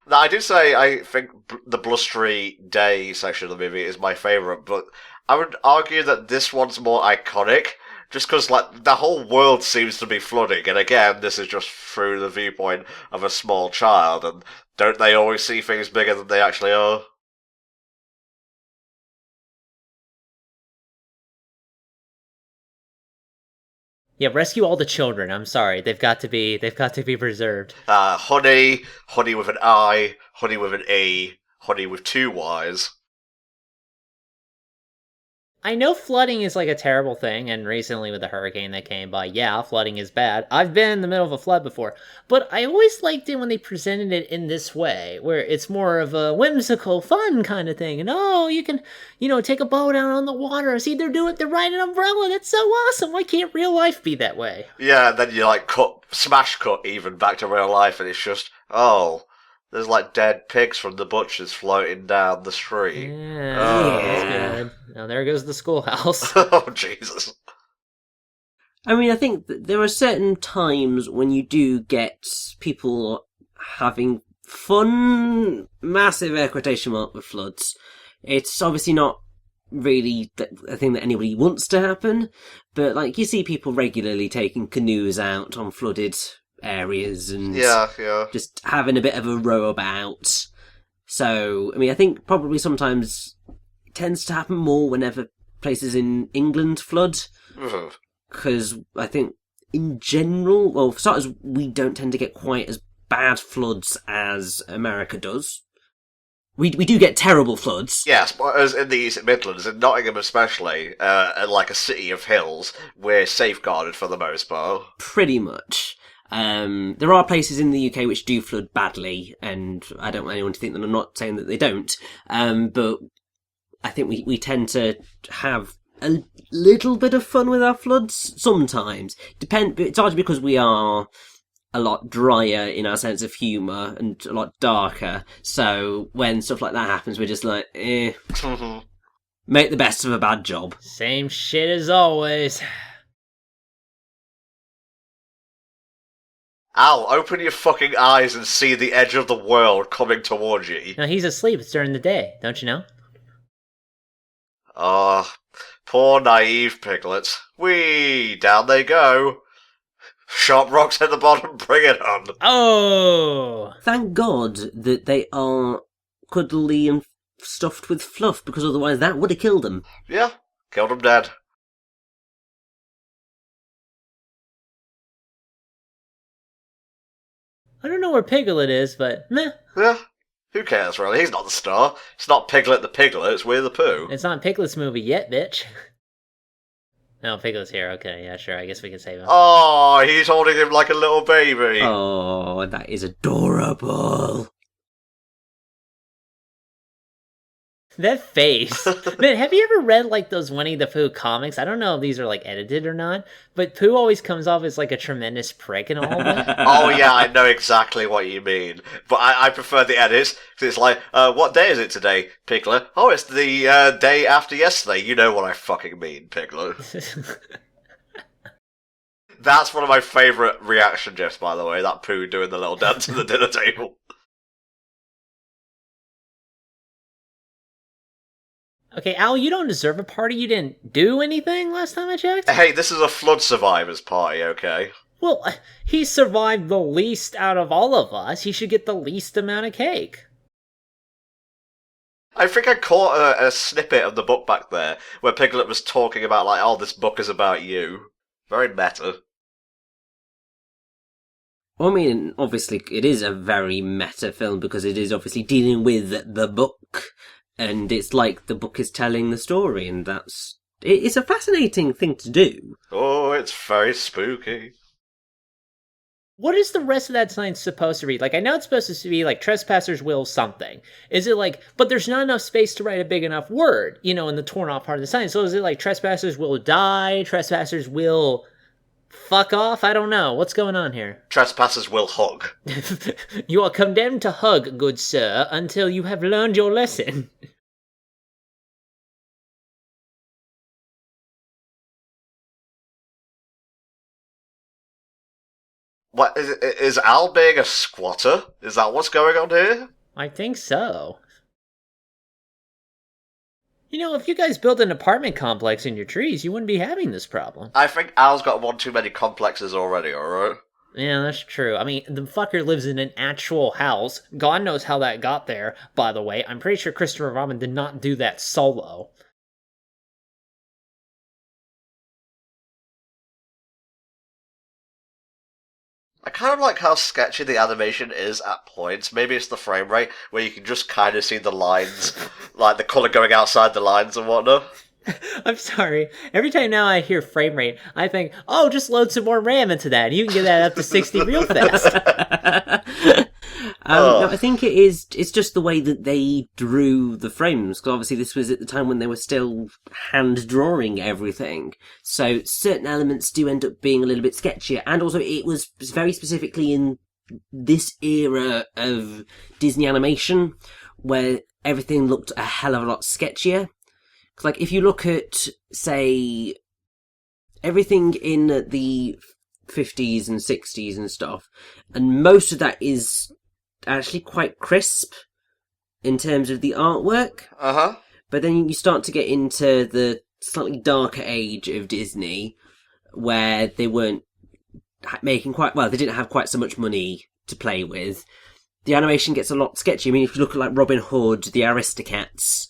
Now, I did say I think the blustery day section of the movie is my favourite, but I would argue that this one's more iconic, just because like the whole world seems to be flooding, and again, this is just through the viewpoint of a small child, and don't they always see things bigger than they actually are? Yeah, rescue all the children. I'm sorry. They've got to be preserved. Honey with an I, honey with an E, honey with two Y's. I know flooding is like a terrible thing, and recently with the hurricane that came by, yeah, flooding is bad. I've been in the middle of a flood before, but I always liked it when they presented it in this way, where it's more of a whimsical, fun kind of thing, and you can, take a boat out on the water, see they're riding an umbrella, that's so awesome, why can't real life be that way? Yeah, and then you smash cut even back to real life, and it's just, There's like dead pigs from the butchers floating down the street. Yeah, Oh. that's good. Now there goes the schoolhouse. Oh, Jesus. I mean, I think that there are certain times when you do get people having fun, massive air quotation mark with floods. It's obviously not really a thing that anybody wants to happen, but like you see people regularly taking canoes out on flooded areas and Yeah. just having a bit of a row about. So, I mean, I think probably sometimes it tends to happen more whenever places in England flood. Ugh. Because I think, in general, well, for starters, we don't tend to get quite as bad floods as America does. We do get terrible floods. Yes, but as in the East Midlands, in Nottingham especially, and like a city of hills, we're safeguarded for the most part. Pretty much. There are places in the UK which do flood badly, and I don't want anyone to think that I'm not saying that they don't. But I think we tend to have a little bit of fun with our floods sometimes. It's largely because we are a lot drier in our sense of humour and a lot darker. So when stuff like that happens, we're just like, make the best of a bad job. Same shit as always. Al, open your fucking eyes and see the edge of the world coming towards you. No, he's asleep. It's during the day. Don't you know? Ah, poor naive piglets. Whee! Down they go. Sharp rocks at the bottom, bring it on. Oh! Thank God that they are cuddly and stuffed with fluff, because otherwise that would have killed them. Yeah, killed them dead. I don't know where Piglet is, but meh. Yeah, who cares really? He's not the star. It's not Piglet the Piglet, it's Winnie the Pooh. It's not Piglet's movie yet, bitch. No, Piglet's here. Okay, yeah, sure. I guess we can save him. Oh, he's holding him like a little baby. Oh, that is adorable. That face. Man, have you ever read, like, those Winnie the Pooh comics? I don't know if these are, like, edited or not, but Pooh always comes off as, like, a tremendous prick and all that. Oh yeah, I know exactly what you mean. But I prefer the edits, because it's like, what day is it today, Piglet? Oh, it's the day after yesterday. You know what I fucking mean, Piglet. That's one of my favourite reaction gifs, by the way, that Pooh doing the little dance at the dinner table. Okay, Al, you don't deserve a party. You didn't do anything last time I checked. Hey, this is a flood survivors party, okay? Well, he survived the least out of all of us. He should get the least amount of cake. I think I caught a snippet of the book back there, where Piglet was talking about, like, oh, this book is about you. Very meta. Well, I mean, obviously, it is a very meta film, because it is obviously dealing with the book. And it's like the book is telling the story, and it's a fascinating thing to do. Oh, it's very spooky. What is the rest of that sign supposed to read? Like, I know it's supposed to be, like, trespassers will something. Is it like, but there's not enough space to write a big enough word, in the torn off part of the sign. So is it like trespassers will die, trespassers will fuck off? I don't know. What's going on here? Trespassers will hug. You are condemned to hug, good sir, until you have learned your lesson. What, is Al being a squatter? Is that what's going on here? I think so. If you guys built an apartment complex in your trees, you wouldn't be having this problem. I think Al's got one too many complexes already, alright? Yeah, that's true. I mean, the fucker lives in an actual house. God knows how that got there, by the way. I'm pretty sure Christopher Robin did not do that solo. I kind of like how sketchy the animation is at points. Maybe it's the frame rate, where you can just kind of see the lines, like the colour going outside the lines and whatnot. I'm sorry. Every time now I hear frame rate, I think, oh, just load some more RAM into that. You can get that up to 60 real fast. No, I think it's just the way that they drew the frames, because obviously this was at the time when they were still hand-drawing everything. So certain elements do end up being a little bit sketchier, and also it was very specifically in this era of Disney animation where everything looked a hell of a lot sketchier. 'Cause, like, if you look at, say, everything in the 50s and 60s and stuff, and most of that is actually quite crisp in terms of the artwork. Uh-huh. But then you start to get into the slightly darker age of Disney, where they weren't making they didn't have quite so much money to play with. The animation gets a lot sketchy. I mean, if you look at, like, Robin Hood, the Aristocats,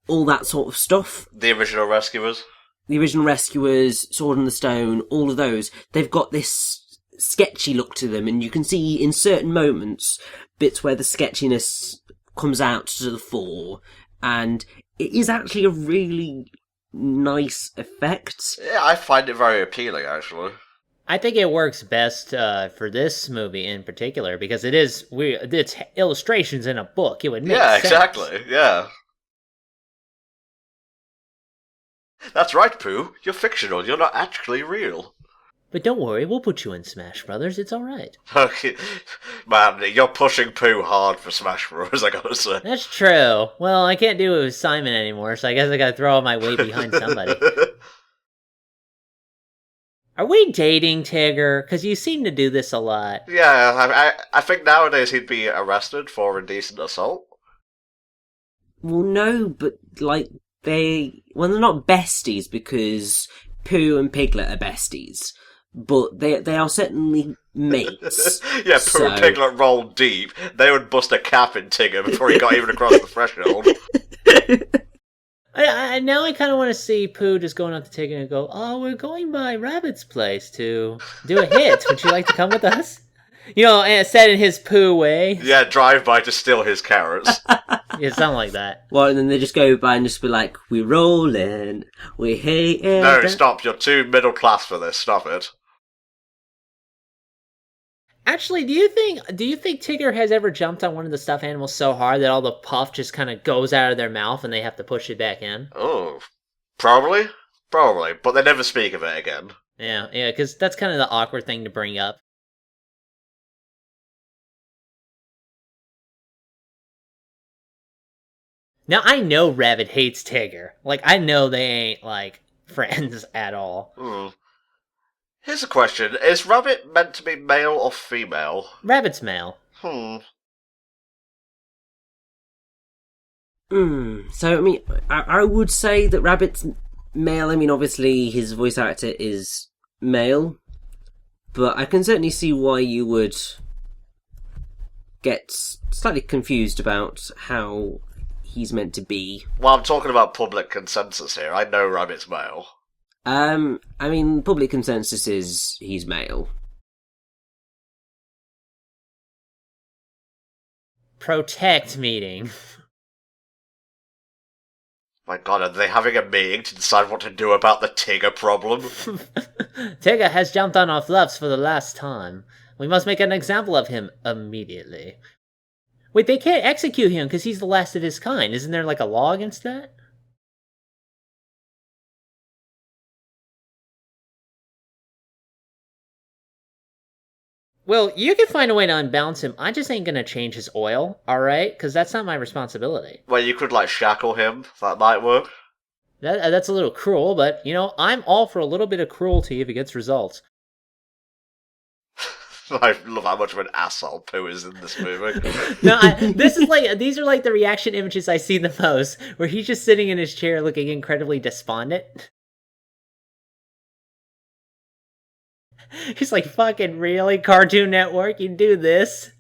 all that sort of stuff. The original Rescuers. The original Rescuers, Sword in the Stone, all of those, they've got this sketchy look to them, and you can see in certain moments bits where the sketchiness comes out to the fore, and it is actually a really nice effect. Yeah, I find it very appealing, actually. I think it works best for this movie in particular because it's illustrations in a book. It would make sense. Exactly. Yeah. That's right, Pooh. You're fictional. You're not actually real. But don't worry, we'll put you in Smash Brothers. It's all right. Okay, man, you're pushing Pooh hard for Smash Bros. I gotta say. That's true. Well, I can't do it with Simon anymore, so I guess I gotta throw all my weight behind somebody. Are we dating, Tigger? Because you seem to do this a lot. Yeah, I think nowadays he'd be arrested for indecent assault. Well, no, but, like, they're not besties because Pooh and Piglet are besties, but they are certainly mates. Yeah, Pooh and Piglet rolled deep. They would bust a cap in Tigger before he got even across the threshold. Now I kind of want to see Pooh just going up to Tigger and go, "Oh, we're going by Rabbit's place to do a hit. Would you like to come with us?" You know, and said in his Pooh way. Yeah, drive by to steal his carrots. Yeah, something like that. Well, and then they just go by and just be like, "We rollin', we hatin'." No, stop. You're too middle class for this. Stop it. Actually, do you think Tigger has ever jumped on one of the stuffed animals so hard that all the puff just kind of goes out of their mouth and they have to push it back in? Oh, probably. But they never speak of it again. Yeah, because that's kind of the awkward thing to bring up. Now, I know Rabbit hates Tigger. Like, I know they ain't, like, friends at all. Here's a question. Is Rabbit meant to be male or female? Rabbit's male. So, I mean, I would say that Rabbit's male. I mean, obviously, his voice actor is male. But I can certainly see why you would get slightly confused about how he's meant to be. Well, I'm talking about public consensus here. I know Rabbit's male. I mean, public consensus is he's male. Protect meeting. My god, are they having a meeting to decide what to do about the Tigger problem? Tigger has jumped on our fluffs for the last time. We must make an example of him immediately. Wait, they can't execute him because he's the last of his kind. Isn't there like a law against that? Well, you can find a way to unbalance him. I just ain't gonna change his oil, alright? Because that's not my responsibility. Well, you could, like, shackle him. That might work. That's a little cruel, but, you know, I'm all for a little bit of cruelty if it gets results. I love how much of an asshole Pooh is in this movie. No, these are like the reaction images I see the most, where he's just sitting in his chair looking incredibly despondent. He's like, fucking really, Cartoon Network, you do this?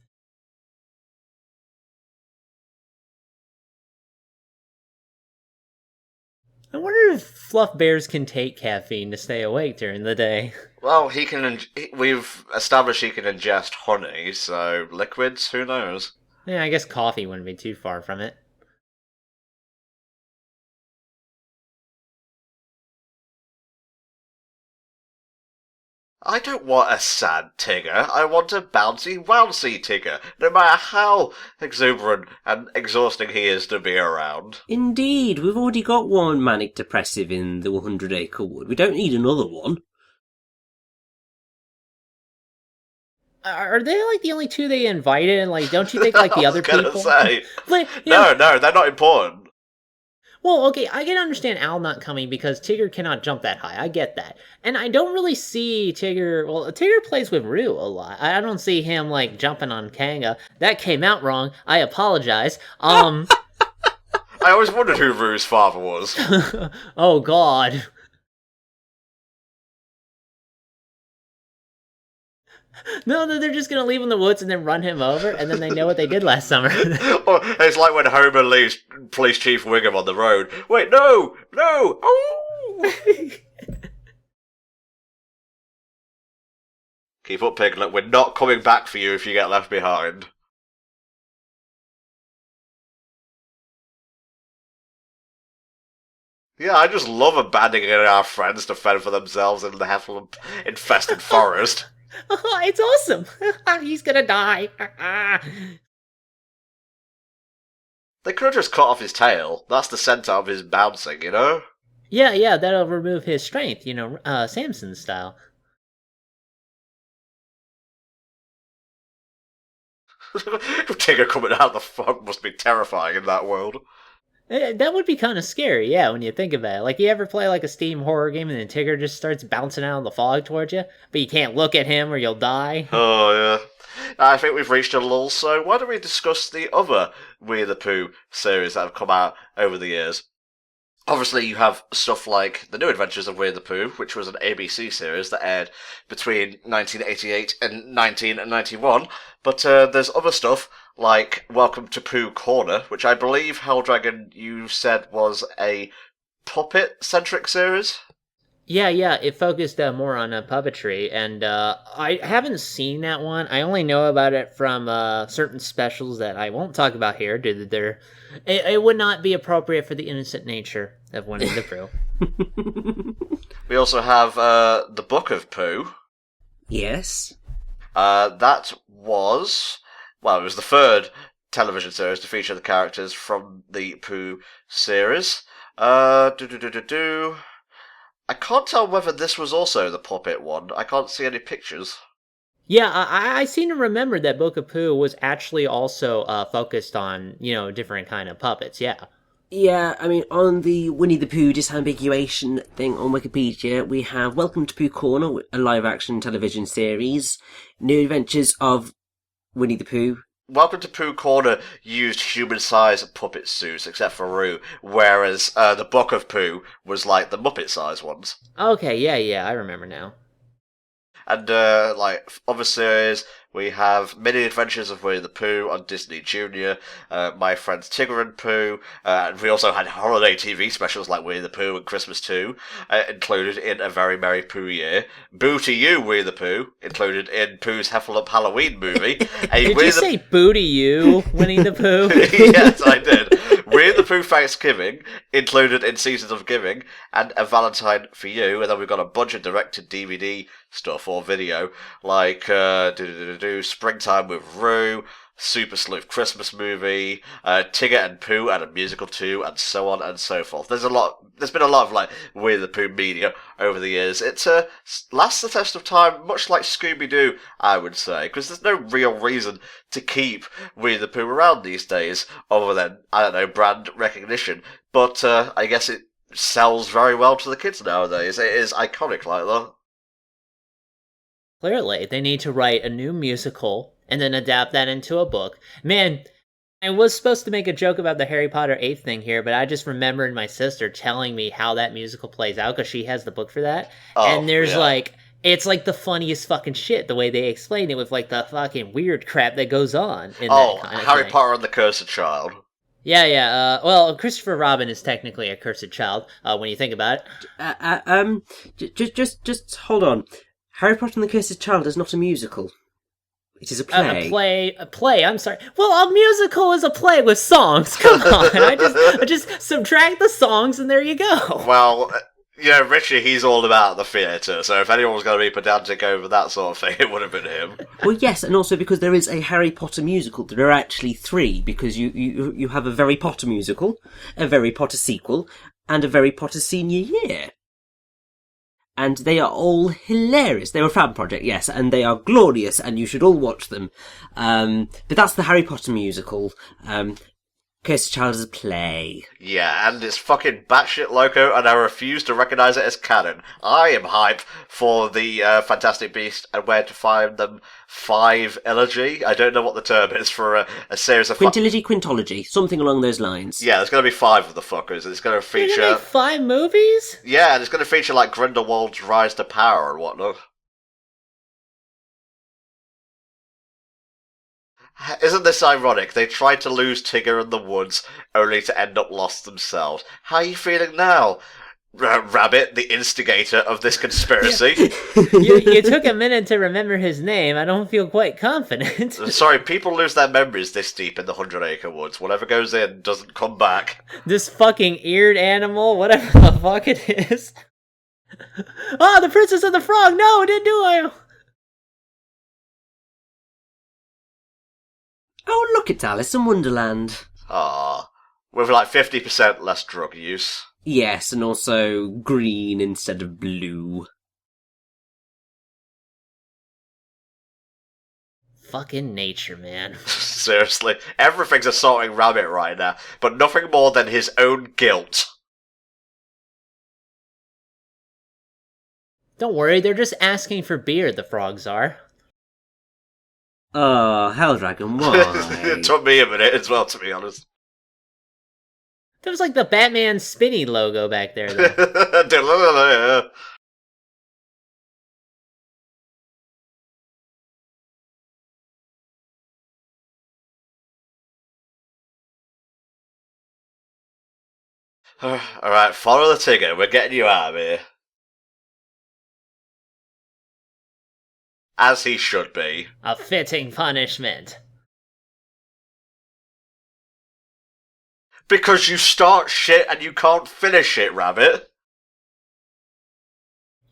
I wonder if fluff bears can take caffeine to stay awake during the day. Well, we've established he can ingest honey, so liquids, who knows? Yeah, I guess coffee wouldn't be too far from it. I don't want a sad Tigger. I want a bouncy, wouncy Tigger, no matter how exuberant and exhausting he is to be around. Indeed, we've already got one manic depressive in the 100 Acre Wood. We don't need another one. Are they like the only two they invited? And like, don't you think like the other I was people? gonna say. Like, you know, No, they're not important. well, okay, I can understand Al not coming because Tigger cannot jump that high. I get that. And I don't really see Tigger. Well, Tigger plays with Rue a lot. I don't see him like jumping on Kanga. That came out wrong. I apologize. I always wondered who Rue's father was. Oh god. No, they're just gonna leave him in the woods and then run him over, and then they know what they did last summer. Or it's like when Homer leaves Police Chief Wiggum on the road. Wait, no! Oh! Keep up, Piglet. We're not coming back for you if you get left behind. Yeah, I just love abandoning our friends to fend for themselves in the Heffalump-infested forest. It's awesome. He's gonna die. They could have just cut off his tail. That's the centre of his bouncing, you know? Yeah, that'll remove his strength, Samson style. Tigger coming out of the fog must be terrifying in that world. That would be kind of scary, yeah, when you think about it. Like, you ever play like a Steam horror game and then Tigger just starts bouncing out of the fog towards you, but you can't look at him or you'll die? Oh, yeah. I think we've reached a lull, so why don't we discuss the other Winnie the Pooh series that have come out over the years? Obviously, you have stuff like The New Adventures of Winnie the Pooh, which was an ABC series that aired between 1988 and 1991, but there's other stuff like Welcome to Pooh Corner, which I believe, Helldragon, you said was a puppet-centric series? Yeah, it focused more on puppetry, and I haven't seen that one. I only know about it from certain specials that I won't talk about here, due to their... It would not be appropriate for the innocent nature of Winnie the Pooh. We also have The Book of Pooh. Yes. That was... Well, it was the third television series to feature the characters from the Pooh series. I can't tell whether this was also the puppet one. I can't see any pictures. Yeah, I seem to remember that Book of Pooh was actually also focused on, different kind of puppets, yeah. Yeah, I mean, on the Winnie the Pooh disambiguation thing on Wikipedia, we have Welcome to Pooh Corner, a live-action television series, New Adventures of Winnie the Pooh. Welcome to Pooh Corner used human-sized puppet suits, except for Roo, whereas the Book of Pooh was like the Muppet-sized ones. Okay, yeah, I remember now. And, other series, we have Many Adventures of Winnie the Pooh on Disney Junior, My Friends Tigger and Pooh, and we also had holiday TV specials like Winnie the Pooh and Christmas 2, included in A Very Merry Pooh Year. Boo to You, Winnie the Pooh, included in Pooh's Heffalump Halloween movie. Did you say boo to you, Winnie the Pooh? Yes, I did. Winnie the Pooh Thanksgiving, included in Seasons of Giving, and A Valentine for You, and then we've got a bunch of direct-to-DVD stuff or video, like Springtime with Roo, Super Sleuth Christmas Movie, Tigger and Pooh and a musical too, and so on and so forth. There's been a lot of Winnie the Pooh media over the years. It lasts the test of time, much like Scooby-Doo, I would say, because there's no real reason to keep Winnie the Pooh around these days, other than, I don't know, brand recognition. But I guess it sells very well to the kids nowadays. It is iconic like that. Clearly, they need to write a new musical and then adapt that into a book. Man, I was supposed to make a joke about the Harry Potter 8th thing here, but I just remembered my sister telling me how that musical plays out, because she has the book for that. Oh, and there's yeah. It's like the funniest fucking shit, the way they explain it, with the fucking weird crap that goes on in that kind of Harry thing. Potter and the Cursed Child. Yeah, well, Christopher Robin is technically a cursed child, when you think about it. Just hold on. Harry Potter and the Cursed Child is not a musical. It is a play. A play, I'm sorry. Well, a musical is a play with songs, come on. I just subtract the songs and there you go. Well, Richie, he's all about the theatre, so if anyone was going to be pedantic over that sort of thing, it would have been him. Well, yes, and also because there is a Harry Potter musical. There are actually 3, because you have a Very Potter musical, a Very Potter sequel, and a Very Potter senior year. and they are all hilarious. They were a fan project, yes, and they are glorious, and you should all watch them. But that's the Harry Potter musical. Cursed Child is a play. Yeah, and it's fucking batshit loco, and I refuse to recognise it as canon. I am hype for the Fantastic Beast and Where to Find Them 5 Elegy. I don't know what the term is for a series of... Quintology, something along those lines. Yeah, there's going to be 5 of the fuckers. It's going to feature... You're gonna make 5 movies? Yeah, and it's going to feature, like, Grindelwald's rise to power and whatnot. Isn't this ironic? They tried to lose Tigger in the woods, only to end up lost themselves. How are you feeling now, Rabbit, the instigator of this conspiracy? You took a minute to remember his name. I don't feel quite confident. Sorry, people lose their memories this deep in the 100-acre woods. Whatever goes in doesn't come back. This fucking eared animal, whatever the fuck it is. Oh, the Princess and the Frog! No, didn't do I? Oh, look at Alice in Wonderland. Ah, with like 50% less drug use. Yes, and also green instead of blue. Fucking nature, man. Seriously, everything's assaulting Rabbit right now, but nothing more than his own guilt. Don't worry, they're just asking for beer, the frogs are. Oh, Helldragon, why? It took me a minute as well, to be honest. That was like the Batman Spinny logo back there, though. Alright, follow the Tigger, we're getting you out of here. As he should be. A fitting punishment. Because you start shit and you can't finish it, Rabbit.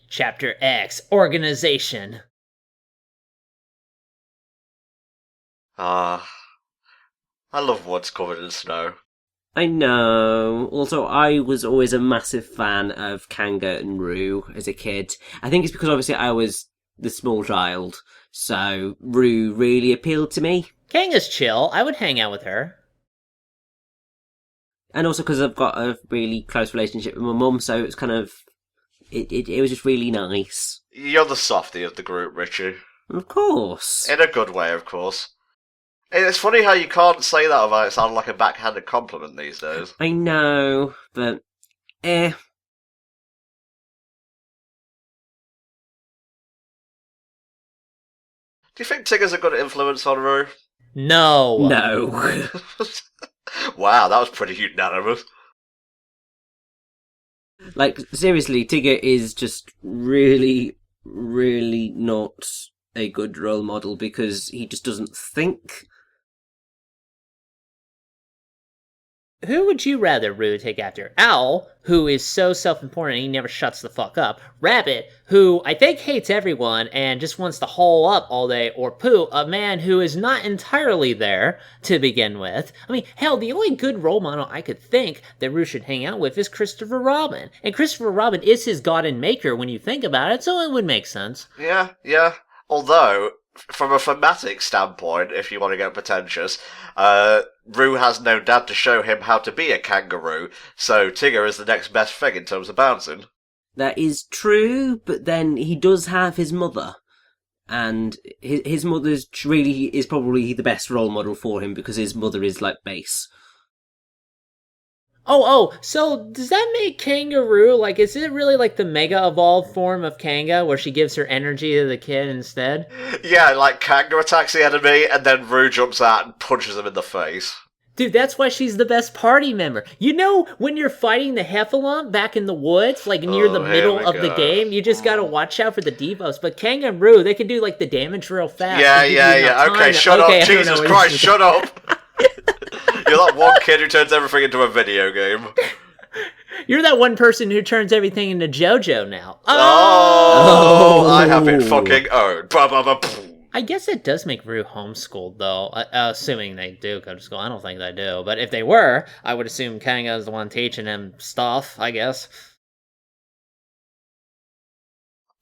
Chapter X, Organization. I love woods covered in snow. I know. Also, I was always a massive fan of Kanga and Rue as a kid. I think it's because obviously I was the small child, so Rue really appealed to me. Kanga's chill. I would hang out with her. And also because I've got a really close relationship with my mum, so it's kind of... It was just really nice. You're the softie of the group, Richie. Of course. In a good way, of course. It's funny how you can't say that without it sounding like a backhanded compliment these days. I know, but... Do you think Tigger's a good influence on Rue? No. No. Wow, that was pretty unanimous. Like, seriously, Tigger is just really, really not a good role model because he just doesn't think. Who would you rather Rue take after? Owl, who is so self-important he never shuts the fuck up. Rabbit, who I think hates everyone and just wants to hole up all day. Or Pooh, a man who is not entirely there to begin with. I mean, hell, the only good role model I could think that Rue should hang out with is Christopher Robin. And Christopher Robin is his god and maker when you think about it, so it would make sense. Yeah. Although, from a thematic standpoint, if you want to get pretentious, Rue has no dad to show him how to be a kangaroo, so Tigger is the next best thing in terms of bouncing. That is true, but then he does have his mother. And his mother's really is probably the best role model for him because his mother is like base. Oh, so does that make Kangaroo, like, is it really like the mega evolved form of Kanga, where she gives her energy to the kid instead? Yeah, like Kanga attacks the enemy, and then Rue jumps out and punches him in the face. Dude, that's why she's the best party member. You know, when you're fighting the Heffalump back in the woods, like near the middle of the game, you just gotta watch out for the debuffs. But Kangaroo, they can do like the damage real fast. Yeah. Okay, shut up. Jesus Christ, shut up. You're that one kid who turns everything into a video game. You're that one person who turns everything into JoJo now. Oh! I have been fucking owned. I guess it does make Rue homeschooled, though, assuming they do go to school. I don't think they do, but if they were, I would assume Kanga is the one teaching him stuff, I guess.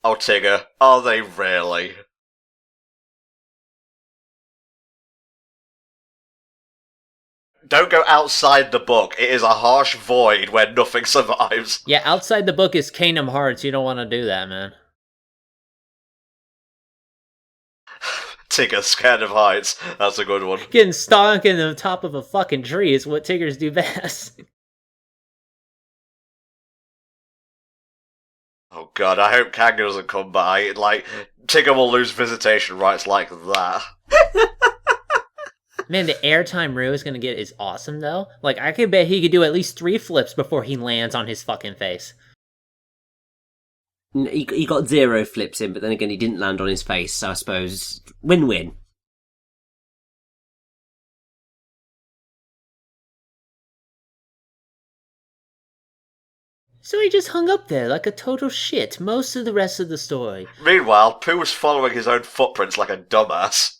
Oh, Tigger, are they really? Don't go outside the book. It is a harsh void where nothing survives. Yeah, outside the book is Kingdom Hearts. You don't want to do that, man. Tigger, scared of heights. That's a good one. Getting stunk in the top of a fucking tree is what Tiggers do best. Oh god, I hope Kanga doesn't come by. Like, Tigger will lose visitation rights like that. Man, the airtime Rue is gonna get is awesome, though. Like, I could bet he could do at least 3 flips before he lands on his fucking face. He got 0 flips in, but then again, he didn't land on his face, so I suppose win-win. So he just hung up there like a total shit most of the rest of the story. Meanwhile, Pooh was following his own footprints like a dumbass.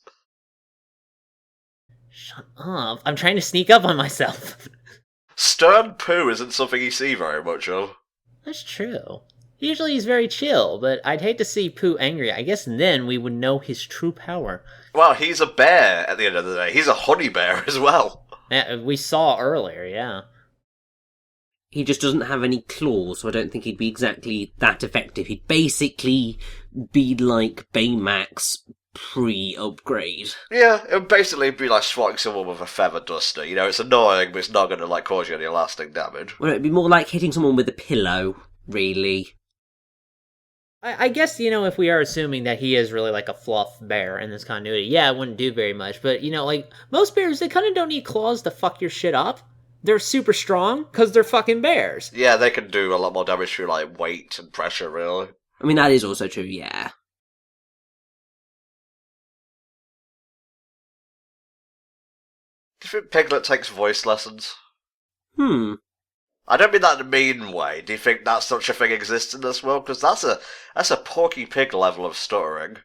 Shut up. I'm trying to sneak up on myself. Stern Pooh isn't something you see very much of. That's true. Usually he's very chill, but I'd hate to see Pooh angry. I guess then we would know his true power. Well, he's a bear at the end of the day. He's a honey bear as well. We saw earlier, yeah. He just doesn't have any claws, so I don't think he'd be exactly that effective. He'd basically be like Baymax pre-upgrade. Yeah, it would basically be like swatting someone with a feather duster. You know, it's annoying, but it's not going to like cause you any lasting damage. Well, it'd be more like hitting someone with a pillow, really. I guess, if we are assuming that he is really like a fluff bear in this continuity, yeah, it wouldn't do very much. But, like, most bears, they kind of don't need claws to fuck your shit up. They're super strong, because they're fucking bears. Yeah, they can do a lot more damage through, like, weight and pressure, really. I mean, that is also true, yeah. Do you think Piglet takes voice lessons? I don't mean that in a mean way. Do you think that such a thing exists in this world? Because that's a Porky Pig level of stuttering.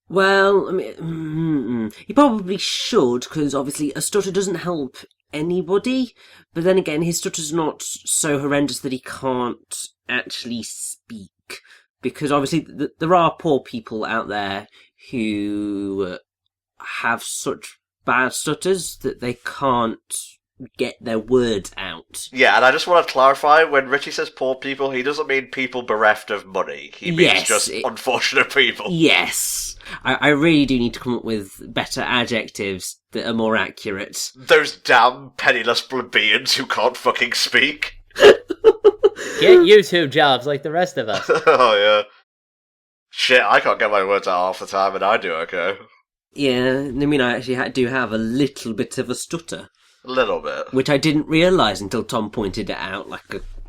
Well, I mean, he probably should, because obviously a stutter doesn't help anybody, but then again, his stutter's not so horrendous that he can't actually speak, because obviously there are poor people out there who have such bad stutters that they can't get their words out. Yeah, and I just want to clarify, when Richie says poor people, he doesn't mean people bereft of money. He means unfortunate people. Yes. I really do need to come up with better adjectives that are more accurate. Those damn penniless plebeians who can't fucking speak. Get YouTube jobs like the rest of us. Oh, yeah. Shit, I can't get my words out half the time, and I do okay. Yeah, I mean, I actually do have a little bit of a stutter. A little bit. Which I didn't realise until Tom pointed it out,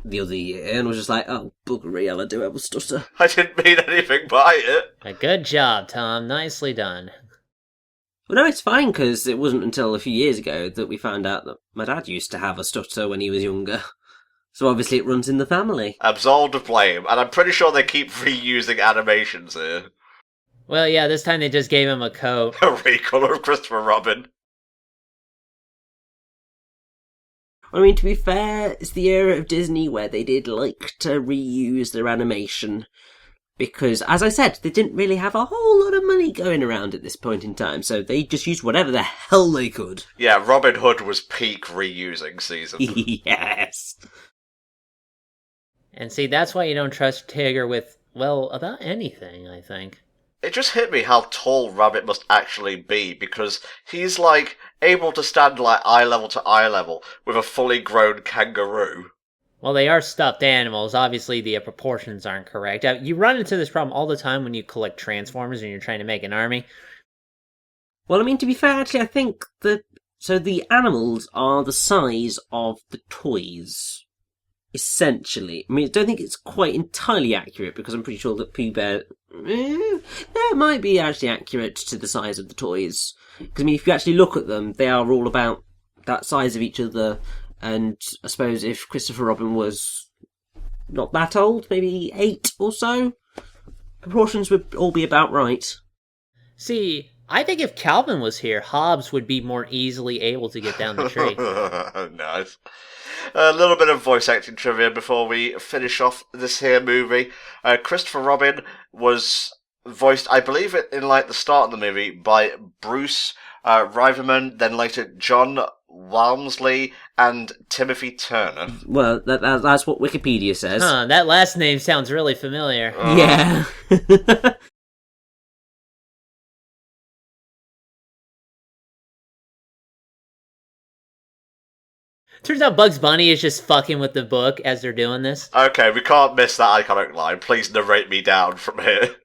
the other year, and was just like, oh, buggery hell, I do have a stutter. I didn't mean anything by it. A good job, Tom. Nicely done. Well, no, it's fine, because it wasn't until a few years ago that we found out that my dad used to have a stutter when he was younger. So obviously it runs in the family. Absolved of blame, and I'm pretty sure they keep reusing animations here. Well, yeah, this time they just gave him a coat. A recolor of Christopher Robin. I mean, to be fair, it's the era of Disney where they did like to reuse their animation. Because, as I said, they didn't really have a whole lot of money going around at this point in time, so they just used whatever the hell they could. Yeah, Robin Hood was peak reusing season. Yes. And see, that's why you don't trust Tigger with, well, about anything, I think. It just hit me how tall Rabbit must actually be, because he's, able to stand, eye level to eye level with a fully grown kangaroo. Well, they are stuffed animals. Obviously, the proportions aren't correct. You run into this problem all the time when you collect Transformers and you're trying to make an army. Well, I mean, to be fair, actually, I think so the animals are the size of the toys. Essentially. I mean, I don't think it's quite entirely accurate, because I'm pretty sure that Pooh Bear... it might be actually accurate to the size of the toys. Because, I mean, if you actually look at them, they are all about that size of each other. And I suppose if Christopher Robin was not that old, maybe 8 or so, proportions would all be about right. See, I think if Calvin was here, Hobbs would be more easily able to get down the tree. Nice. A little bit of voice acting trivia before we finish off this here movie. Christopher Robin was voiced, I believe, in like the start of the movie by Bruce Riverman, then later John Walmsley and Timothy Turner. Well, that's what Wikipedia says. Huh, that last name sounds really familiar. Yeah. Turns out Bugs Bunny is just fucking with the book as they're doing this. Okay, we can't miss that iconic line. Please narrate me down from here.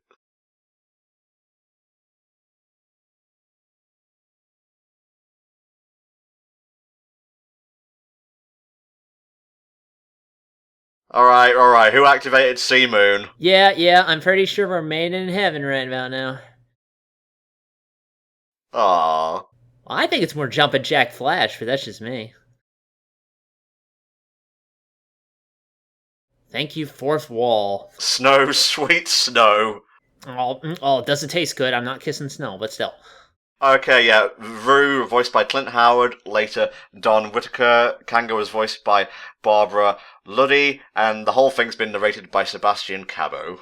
Alright, who activated Sea Moon? Yeah, I'm pretty sure we're made in heaven right about now. Aww. I think it's more Jumpin' Jack Flash, but that's just me. Thank you, fourth wall. Snow, sweet snow. Oh, does it taste good? I'm not kissing snow, but still. Okay, yeah, Rue, voiced by Clint Howard, later Don Whitaker, Kanga was voiced by Barbara Luddy, and the whole thing's been narrated by Sebastian Cabot.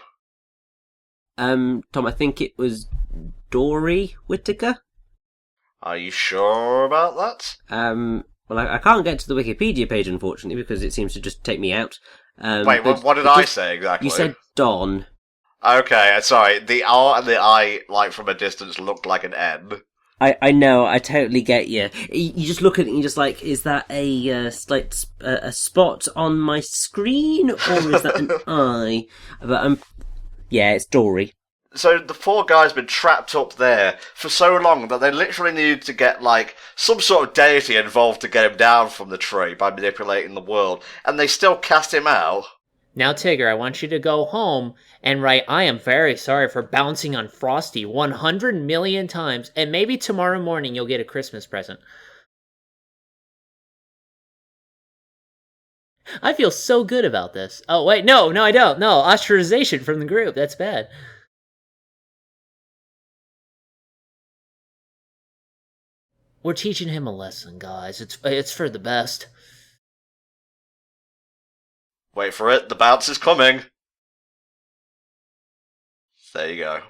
Tom, I think it was Dory Whittaker? Are you sure about that? Well, I can't get to the Wikipedia page, unfortunately, because it seems to just take me out. Wait, what did I say exactly? You said Don. Okay, sorry, the R and the I, like, from a distance looked like an N. I know, I totally get you. You just look at it and you're just like, is that a spot on my screen, or is that an I? But yeah, it's Dory. So the poor guy's been trapped up there for so long that they literally needed to get, like, some sort of deity involved to get him down from the tree by manipulating the world, and they still cast him out. Now, Tigger, I want you to go home and write, I am very sorry for bouncing on Frosty 100 million times, and maybe tomorrow morning you'll get a Christmas present. I feel so good about this. Oh, wait, no, I don't. No, ostracization from the group. That's bad. We're teaching him a lesson, guys. It's for the best. Wait for it, the bounce is coming. There you go.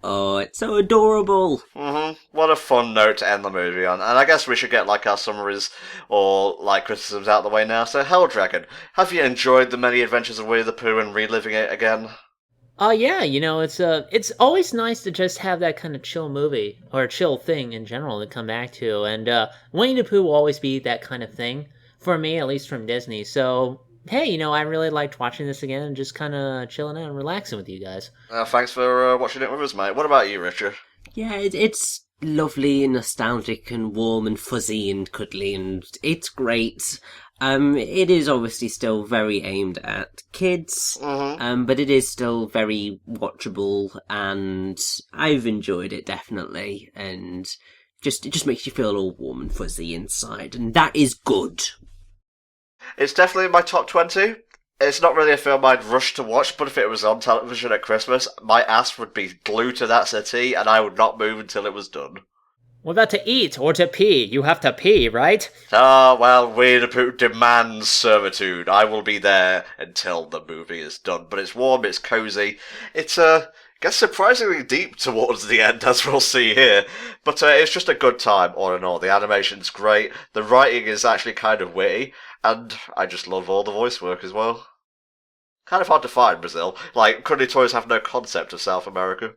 Oh, it's so adorable. What a fun note to end the movie on. And I guess we should get, like, our summaries or, like, criticisms out of the way now. So, Helldragon, have you enjoyed the many adventures of Winnie the Pooh and reliving it again? Yeah, it's always nice to just have that kind of chill movie, or chill thing in general to come back to, and Winnie the Pooh will always be that kind of thing, for me, at least from Disney, so, hey, I really liked watching this again and just kind of chilling out and relaxing with you guys. Thanks for watching it with us, mate. What about you, Richard? Yeah, it's lovely and nostalgic and warm and fuzzy and cuddly, and it's great. It is obviously still very aimed at kids, but it is still very watchable, and I've enjoyed it definitely, and it just makes you feel all warm and fuzzy inside, and that is good. It's definitely in my top 20. It's not really a film I'd rush to watch, but if it was on television at Christmas, my ass would be glued to that settee, and I would not move until it was done. What about to eat or to pee? You have to pee, right? Well, Winnie the Pooh demands servitude. I will be there until the movie is done. But it's warm, it's cozy. It gets surprisingly deep towards the end, as we'll see here. But it's just a good time, all in all. The animation's great. The writing is actually kind of witty. And I just love all the voice work as well. Kind of hard to find, Brazil. Like, Cruddy Toys have no concept of South America.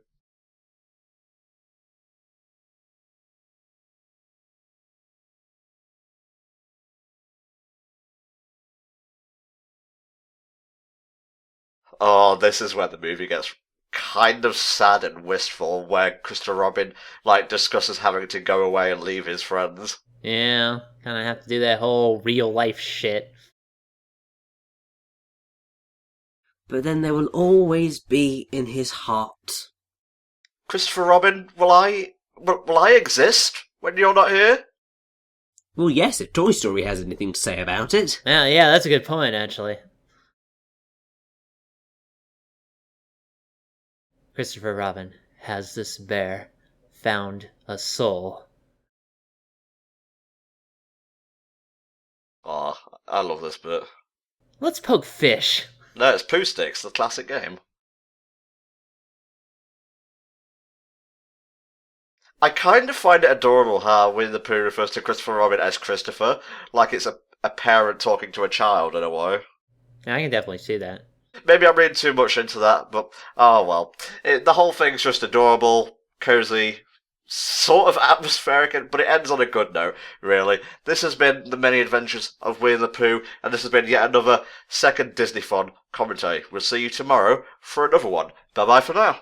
Oh, this is where the movie gets kind of sad and wistful, where Christopher Robin, like, discusses having to go away and leave his friends. Yeah, kind of have to do that whole real life shit. But then they will always be in his heart. Christopher Robin, will I exist when you're not here? Well, yes, if Toy Story has anything to say about it. Yeah, that's a good point, actually. Christopher Robin, has this bear found a soul? Aw, I love this bit. Let's poke fish. No, it's Pooh Sticks, the classic game. I kind of find it adorable how Winnie the Pooh refers to Christopher Robin as Christopher, like it's a parent talking to a child in a way. I can definitely see that. Maybe I'm reading too much into that, but oh well. The whole thing's just adorable, cozy, sort of atmospheric, but it ends on a good note, really. This has been the many adventures of Winnie the Pooh, and this has been yet another second Disneython commentary. We'll see you tomorrow for another one. Bye bye for now.